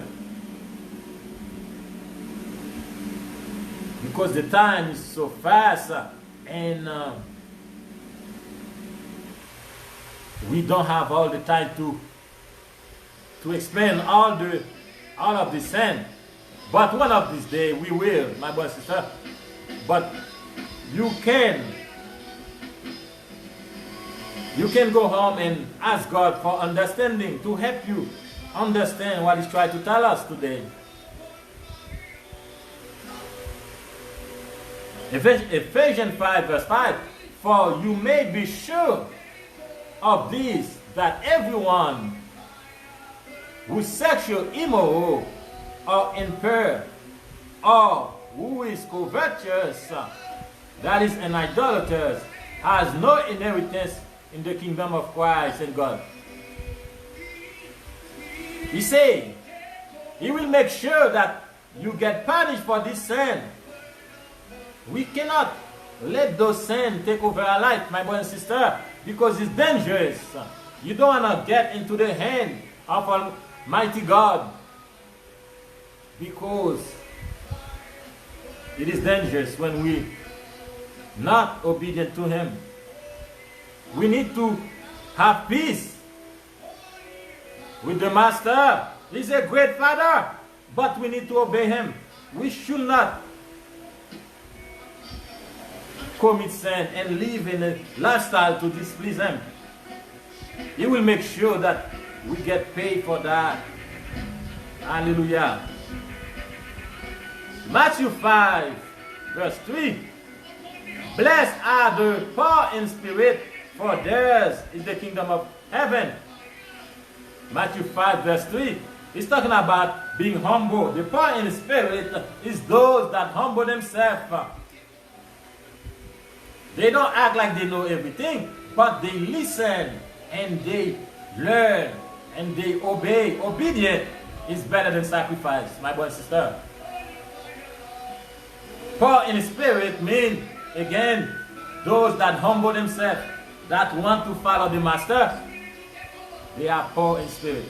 Speaker 1: Because the time is so fast and we don't have all the time to explain all of the sin. But one of these days we will, my brother and sister. But you can go home and ask God for understanding to help you understand what He's trying to tell us today. Ephesians 5 verse 5. For you may be sure of this, that everyone who is sexually immoral or impure or who is covetous, that is an idolater, has no inheritance in the kingdom of Christ and God. He said He will make sure that you get punished for this sin. We cannot let those sins take over our life, my brother and sister, because it's dangerous. You don't want to get into the hand of Almighty God, because it is dangerous when we not obedient to Him. We need to have peace with the Master. He's a great Father, but we need to obey Him. We should not commit sin and live in a lifestyle to displease Him. He will make sure that we get paid for that. Hallelujah. Matthew 5 verse 3. Blessed are the poor in spirit, for theirs is the kingdom of heaven. Matthew 5 verse 3. He's talking about being humble. The poor in spirit is those that humble themselves. They don't act like they know everything, but they listen and they learn and they obey. Obedience is better than sacrifice, my brother and sister. Poor in spirit means, again, those that humble themselves, that want to follow the Master, they are poor in spirit.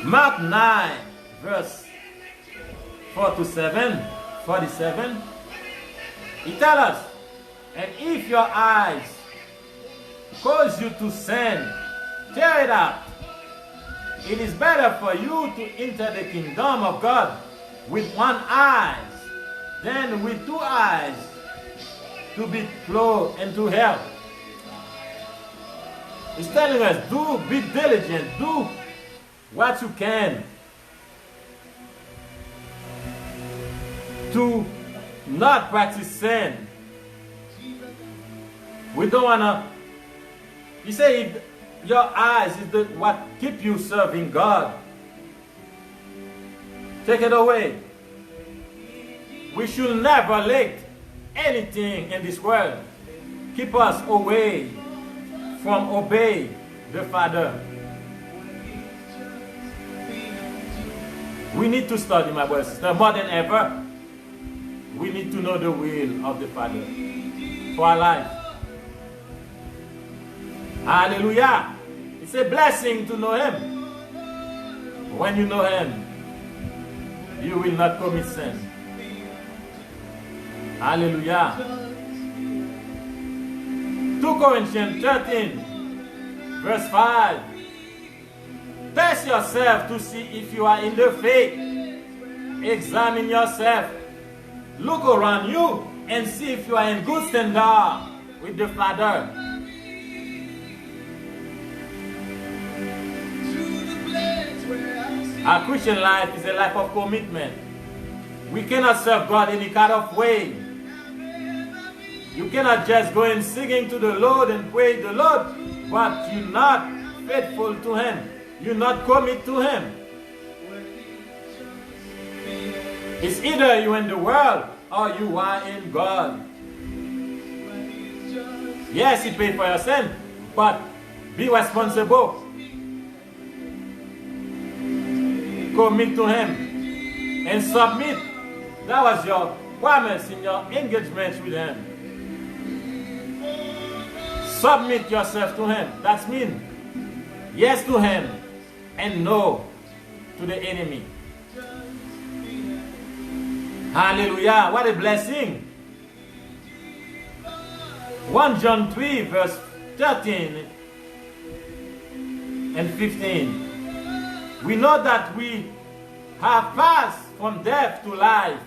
Speaker 1: Mark 9, verse 47, He tells us, and if your eyes cause you to sin, tear it out. It is better for you to enter the kingdom of God with one eye than with two eyes to be thrown into hell. He's telling us, be diligent, do what you can to not practice sin. We don't want to. He said, your eyes is what keep you serving God. Take it away. We should never let anything in this world keep us away from obey the Father. We need to study, my brothers and sisters, more than ever. We need to know the will of the Father for our life. Hallelujah. It's a blessing to know Him. When you know Him, you will not commit sin. Hallelujah. 2 Corinthians 13, verse 5. Test yourself to see if you are in the faith. Examine yourself. Look around you and see if you are in good standard with the Father. Our Christian life is a life of commitment. We cannot serve God any kind of way. You cannot just go and singing to the Lord and pray the Lord, but you're not faithful to Him. You're not committed to Him. It's either you're in the world or you are in God. Yes, He paid for your sin, but be responsible. Commit to Him and submit. That was your promise in your engagement with Him. Submit yourself to Him. That means yes to Him and no to the enemy. Hallelujah. What a blessing. 1 John 3 verse 13 and 15. We know that we have passed from death to life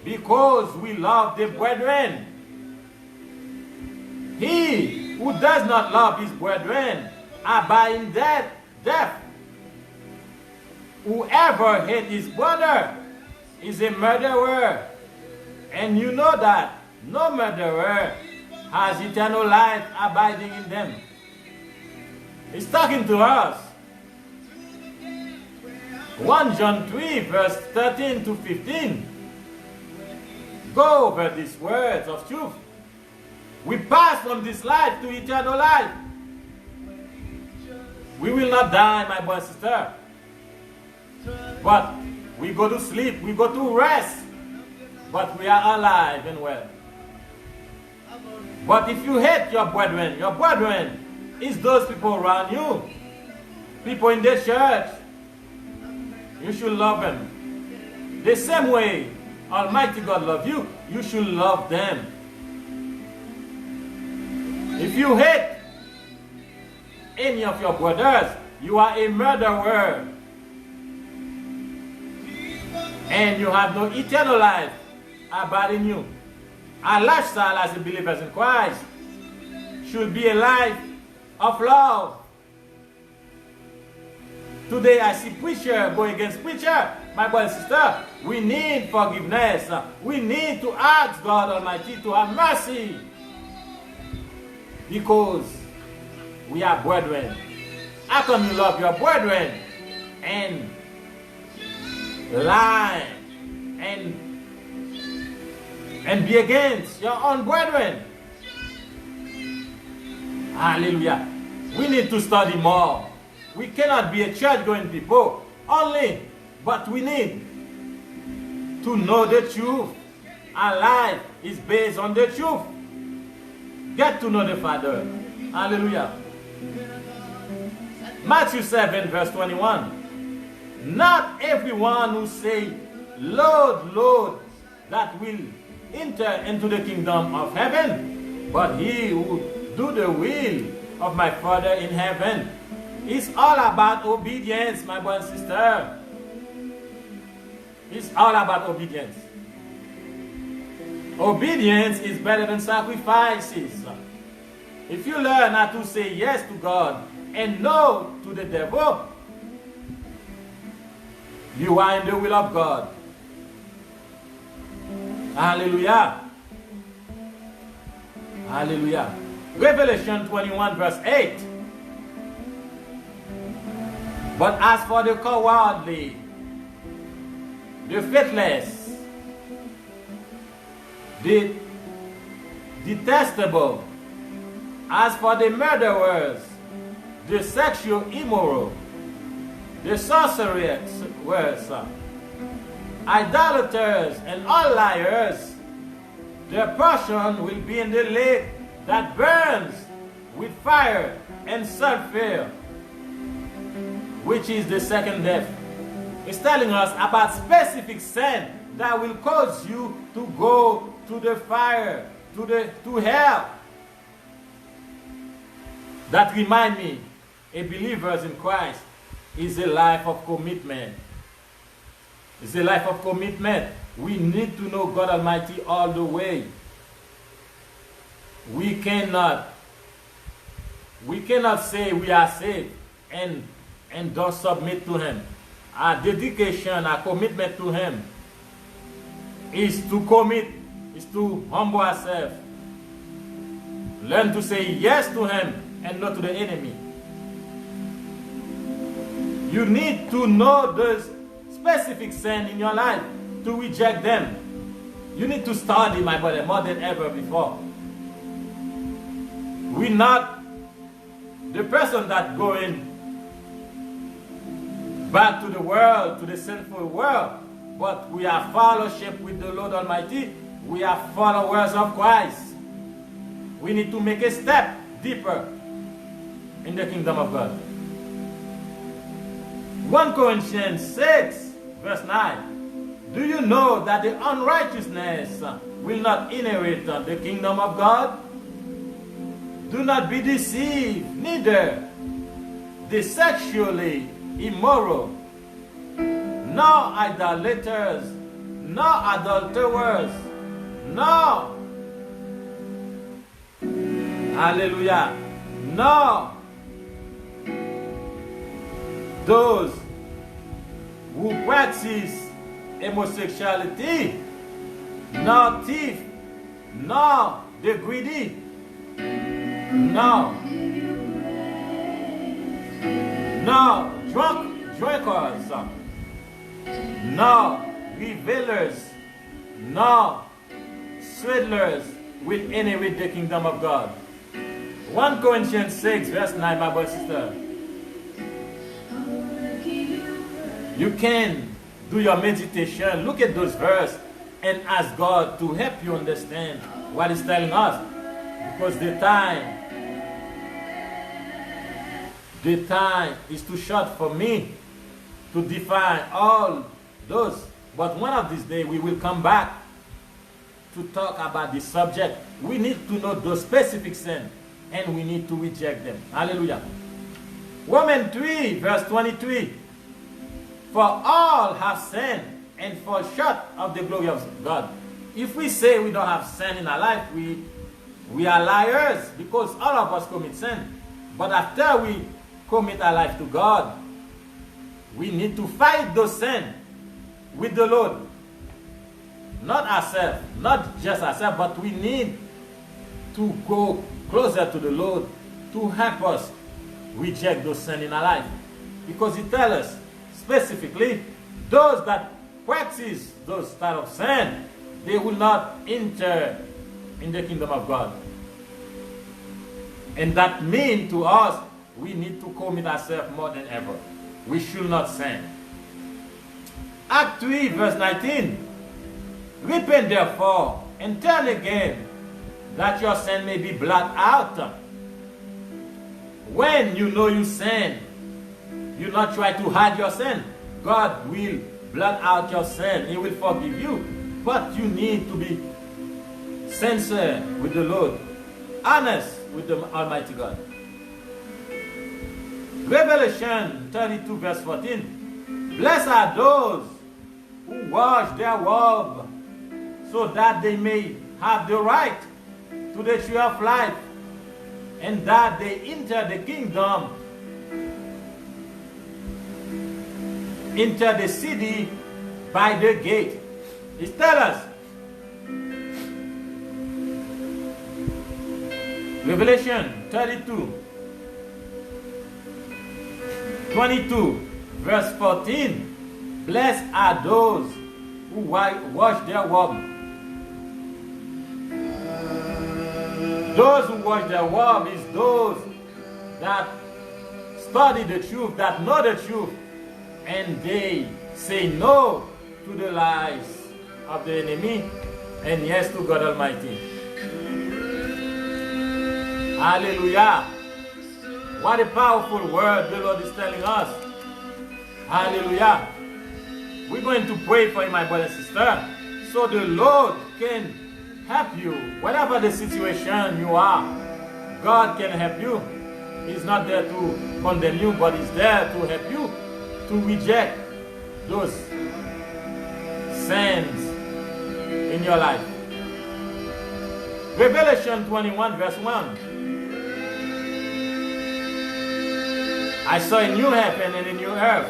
Speaker 1: because we love the brethren. He who does not love his brethren abide in death. Whoever hates his brother is a murderer. And you know that no murderer has eternal life abiding in them. He's talking to us. 1 John 3 verse 13 to 15. Go over these words of truth. We pass from this life to eternal life. We will not die, my brother and sister. But we go to sleep, we go to rest. But we are alive and well. But if you hate your brethren is those people around you. People in the church. You should love them. The same way Almighty God loves you, you should love them. If you hate any of your brothers, you are a murderer. And you have no eternal life abide in you. Our lifestyle as believers in Christ should be a life of love. Today I see preacher go against preacher. My brother and sister, we need forgiveness. We need to ask God Almighty to have mercy. Because we are brethren. How come you love your brethren and lie and be against your own brethren? Hallelujah. We need to study more. We cannot be a church-going people only, but we need to know the truth. Our life is based on the truth. Get to know the Father. Hallelujah. Matthew 7 verse 21. Not everyone who say, Lord, Lord, that will enter into the kingdom of heaven, but he who do the will of my Father in heaven. It's all about obedience, my brother and sister. It's all about obedience. Obedience is better than sacrifices. If you learn how to say yes to God and no to the devil, you are in the will of God. Hallelujah. Hallelujah. Revelation 21 verse 8. But as for the cowardly, the faithless, the detestable, as for the murderers, the sexual immoral, the sorcerers, idolaters, and all liars, their portion will be in the lake that burns with fire and sulfur, which is the second death. It's telling us about specific sin that will cause you to go to the fire, to hell. That remind me, a believer in Christ is a life of commitment. It's a life of commitment. We need to know God Almighty all the way. We cannot say we are saved and don't submit to Him. Our dedication, our commitment to Him is to commit, is to humble ourselves. Learn to say yes to Him and no to the enemy. You need to know those specific sin in your life to reject them. You need to study, my brother, more than ever before. We're not the person that going back to the world, to the sinful world, but we are fellowship with the Lord Almighty. We are followers of Christ. We need to make a step deeper in the kingdom of God. 1 Corinthians 6 verse 9. Do you know that the unrighteousness will not inherit the kingdom of God? Do not be deceived, neither the sexually immoral, nor idolaters, nor adulterers, nor, hallelujah, nor those who practice homosexuality, nor thief, nor the greedy, nor drunkards, nor revelers, nor swindlers will inherit the kingdom of God. 1 Corinthians 6 verse 9, my brother and sister. You can do your meditation, look at those verses, and ask God to help you understand what He's telling us. Because the time is too short for me to define all those. But one of these days we will come back to talk about this subject. We need to know those specific sins and we need to reject them. Hallelujah. Romans 3 verse 23. For all have sinned and fall short of the glory of God. If we say we don't have sin in our life, we are liars, because all of us commit sin. But after we commit our life to God, we need to fight those sins with the Lord. Not ourselves, not just ourselves, but we need to go closer to the Lord to help us reject those sins in our life. Because He tells us specifically, those that practice those type of sin, they will not enter in the kingdom of God. And that means to us, we need to commit ourselves more than ever. We should not sin. Act 3 verse 19. Repent therefore and turn again, that your sin may be blotted out. When you know you sin, you not try to hide your sin. God will blot out your sin. He will forgive you. But you need to be sincere with the Lord, honest with the Almighty God. Revelation 32 verse 14. Blessed are those who wash their robe, so that they may have the right to the tree of life, and that they enter the kingdom, enter the city by the gate. It tells us, Revelation 32 22 verse 14. Blessed are those who wash their robe. Those who wash their robe is those that study the truth, that know the truth, and they say no to the lies of the enemy and yes to God Almighty. Hallelujah. What a powerful word the Lord is telling us. Hallelujah. We're going to pray for you, my brother and sister, so the Lord can help you. Whatever the situation you are, God can help you. He's not there to condemn you, but he's there to help you to reject those sins in your life. Revelation 21 verse 1. I saw a new heaven and a new earth.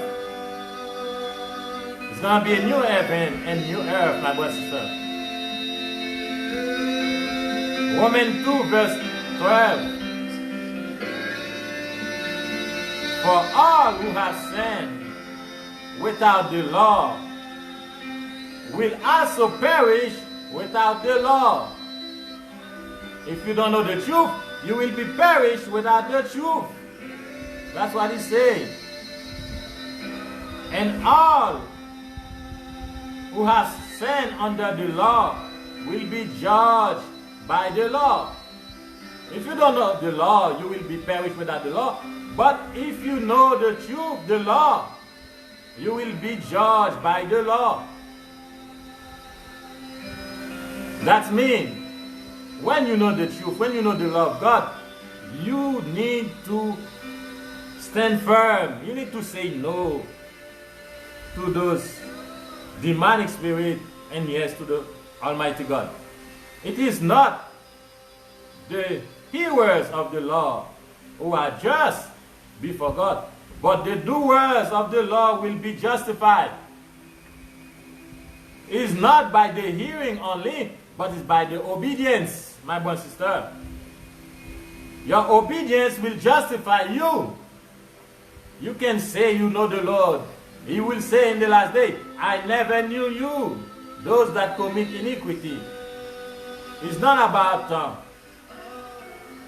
Speaker 1: It's going to be a new heaven and new earth, my brother and sister. Romans 2 verse 12. For all who have sinned without the law will also perish without the law. If you don't know the truth, you will be perished without the truth. That's what he's saying. And all who have sinned under the law will be judged by the law. If you don't know the law, you will be perished without the law. But if you know the truth, the law, you will be judged by the law. That means when you know the truth, when you know the law of God, you need to stand firm. You need to say no to those demonic spirits and yes to the Almighty God. It is not the hearers of the law who are just before God, but the doers of the law will be justified. It is not by the hearing only, but it's by the obedience, my brother and sister. Your obedience will justify you. You can say you know the Lord. He will say in the last day, I never knew you, those that commit iniquity. It's not about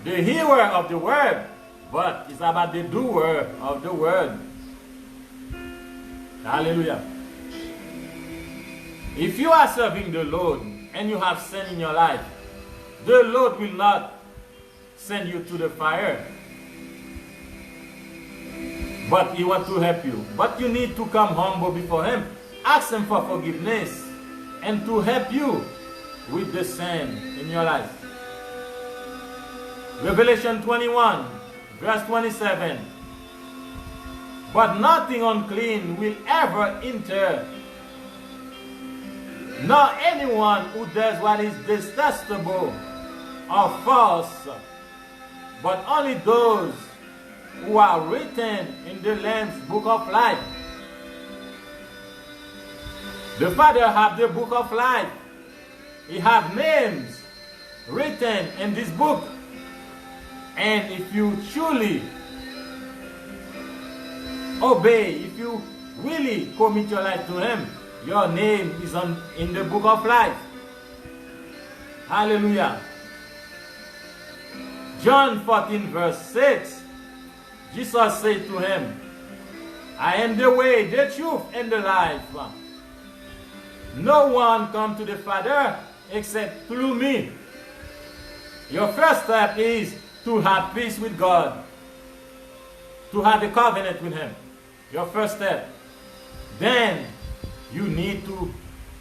Speaker 1: the hearer of the word, but it's about the doer of the word. Hallelujah. If you are serving the Lord and you have sin in your life, the Lord will not send you to the fire, but He wants to help you. But you need to come humble before Him, ask Him for forgiveness, and to help you with the sin in your life. Revelation 21 verse 27. But nothing unclean will ever enter, nor anyone who does what is detestable or false, but only those who are written in the Lamb's book of life. The Father has the book of life. He has names written in this book. And if you truly obey, if you really commit your life to Him, your name is in the book of life. Hallelujah. John 14 verse 6. Jesus said to him, I am the way, the truth, and the life. No one comes to the Father except through me. Your first step is to have peace with God, to have a covenant with Him. Your first step. Then you need to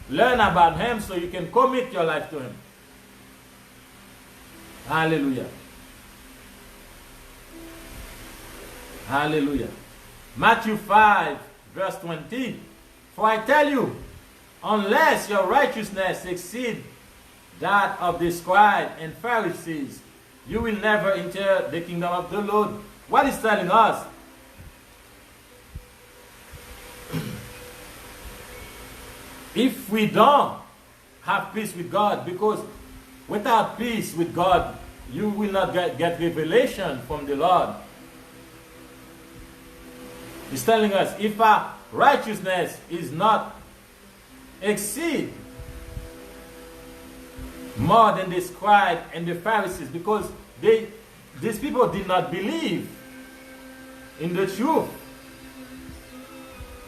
Speaker 1: learn about Him so you can commit your life to Him. Hallelujah. Hallelujah. Matthew 5 verse 20. For I tell you, unless your righteousness exceeds that of the scribes and Pharisees, you will never enter the kingdom of the Lord. What is telling us? If we don't have peace with God, because without peace with God, you will not get revelation from the Lord. He's telling us, if our righteousness is not exceed more than the scribes and the Pharisees, because these people did not believe in the truth.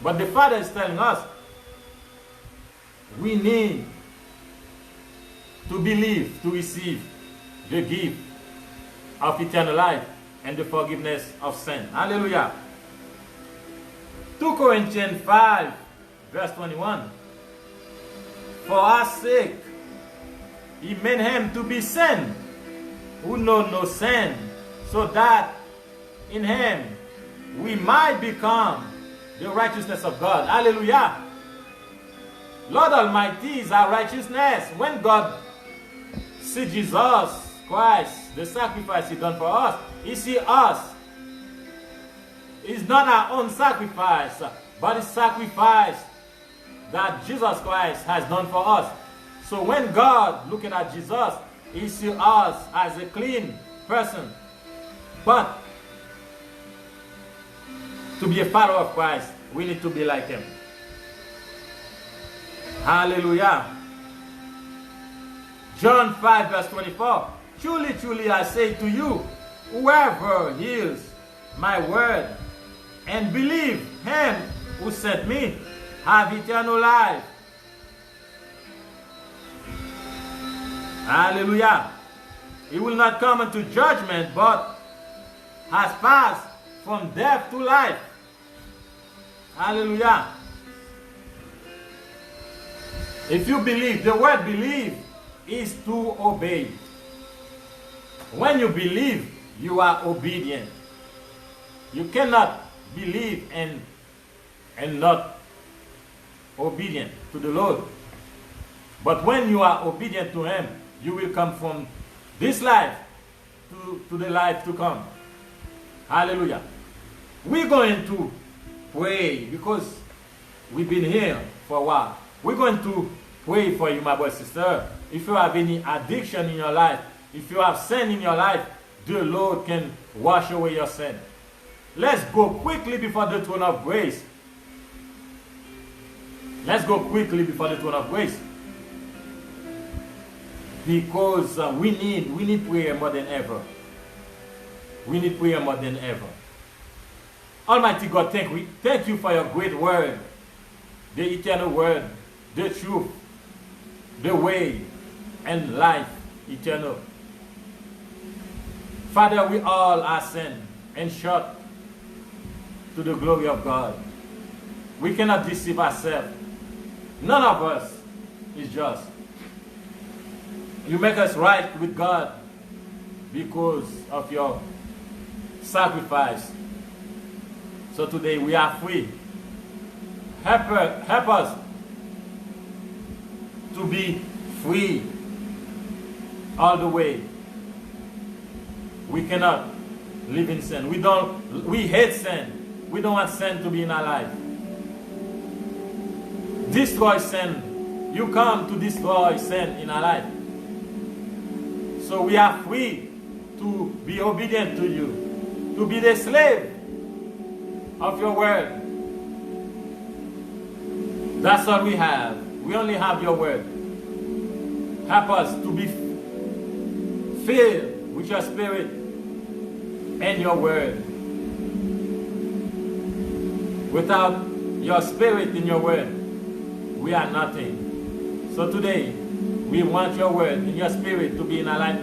Speaker 1: But the Father is telling us, we need to believe, to receive the gift of eternal life and the forgiveness of sin. Hallelujah. 2 Corinthians 5 verse 21. For our sake He made Him to be sin who know no sin, so that in him we might become the righteousness of God. Hallelujah. Lord Almighty is our righteousness. When God sees Jesus Christ, the sacrifice He done for us, He sees us. It's not our own sacrifice, but it's sacrifice that Jesus Christ has done for us. So when God looking at Jesus, He sees us as a clean person. But to be a follower of Christ, we need to be like Him. Hallelujah. John 5 verse 24. Truly, truly I say to you, whoever hears my word and believe Him who sent me have eternal life. Hallelujah. He will not come into judgment, but has passed from death to life. Hallelujah. If you believe, the word believe is to obey. When you believe, you are obedient. You cannot believe and not obedient to the Lord. But when you are obedient to Him, you will come from this life to the life to come. Hallelujah. We're going to pray because we've been here for a while. We're going to pray for you, my brother, sister. If you have any addiction in your life, if you have sin in your life, the Lord can wash away your sin. Let's go quickly before the throne of grace. Let's go quickly before the throne of grace. Because we need prayer more than ever. We need prayer more than ever. Almighty God, thank you for your great word, the eternal word, the truth, the way, and life eternal. Father, we all are sin and short to the glory of God. We cannot deceive ourselves. None of us is just. You make us right with God because of your sacrifice. So today we are free. Help us to be free all the way. We cannot live in sin. We hate sin. We don't want sin to be in our life. Destroy sin. You come to destroy sin in our life. So we are free to be obedient to you, to be the slave of your word. That's all we have. We only have your word. Help us to be filled with your spirit and your word. Without your spirit in your word, we are nothing. So today, we want your word and your spirit to be in our life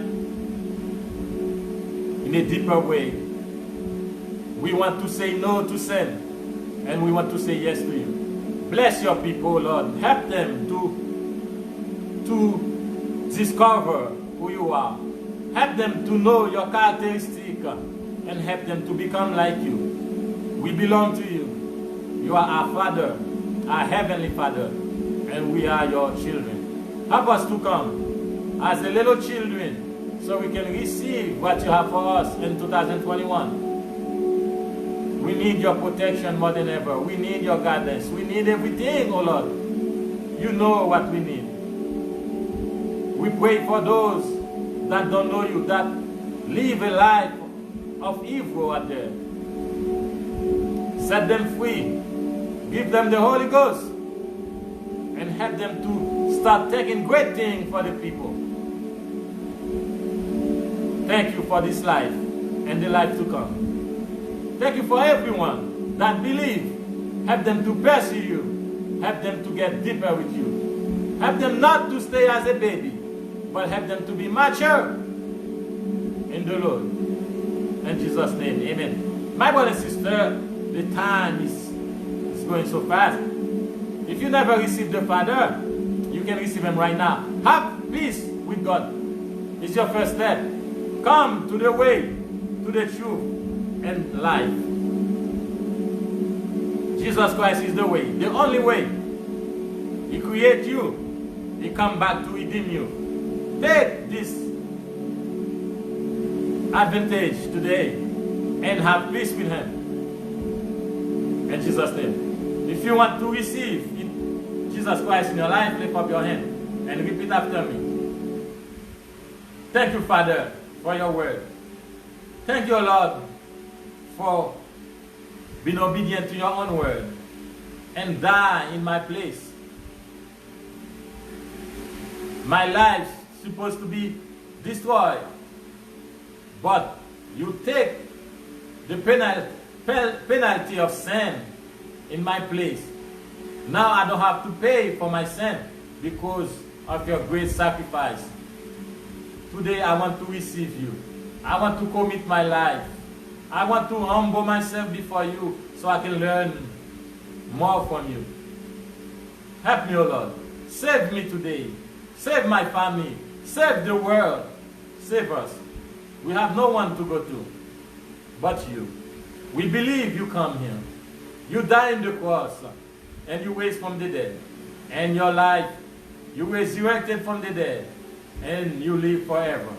Speaker 1: in a deeper way. We want to say no to sin, and we want to say yes to you. Bless your people, Lord. Help them to discover who you are. Help them to know your characteristic and help them to become like you. We belong to you. You are our Father, our Heavenly Father, and we are your children. Help us to come as the little children so we can receive what you have for us in 2021. We need your protection more than ever. We need your guidance. We need everything, oh Lord. You know what we need. We pray for those that don't know you, that live a life of evil out there. Set them free. Give them the Holy Ghost. And help them to start taking great things for the people. Thank you for this life and the life to come. Thank you for everyone that believe. Help them to pursue you. Help them to get deeper with you. Help them not to stay as a baby, but help them to be mature in the Lord. In Jesus' name, amen. My brother and sister, the time is going so fast. If you never received the Father, you can receive Him right now. Have peace with God. It's your first step. Come to the way, to the truth, and life. Jesus Christ is the way, the only way. He created you. He come back to redeem you. Take this advantage today and have peace with Him. In Jesus' name. If you want to receive Jesus Christ in your life, lift up your hand and repeat after me. Thank you, Father, for your word. Thank you, Lord, for being obedient to your own word and die in my place. My life is supposed to be destroyed, but you take the penalty of sin in my place. Now I don't have to pay for my sin because of your great sacrifice. Today I want to receive you. I want to commit my life. I want to humble myself before you so I can learn more from you. Help me, O Lord. Save me today. Save my family. Save the world. Save us. We have no one to go to but you. We believe you come here. You died on the cross and you raised from the dead. And your life, you resurrected from the dead and you live forever.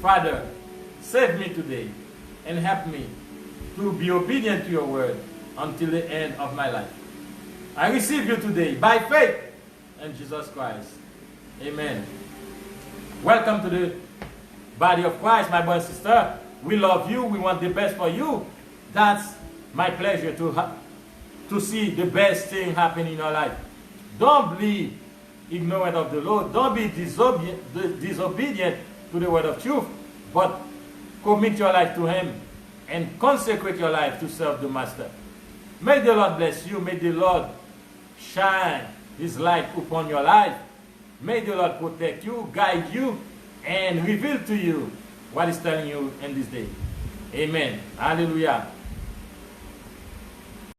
Speaker 1: Father, save me today and help me to be obedient to your word until the end of my life. I receive you today by faith in Jesus Christ. Amen. Welcome to the body of Christ, my brother and sister. We love you. We want the best for you. That's my pleasure to see the best thing happen in your life. Don't be ignorant of the Lord. Don't be disobedient to the word of truth, but commit your life to Him and consecrate your life to serve the Master. May the Lord bless you. May the Lord shine His light upon your life. May the Lord protect you, guide you, and reveal to you what He's telling you in this day. Amen. Hallelujah.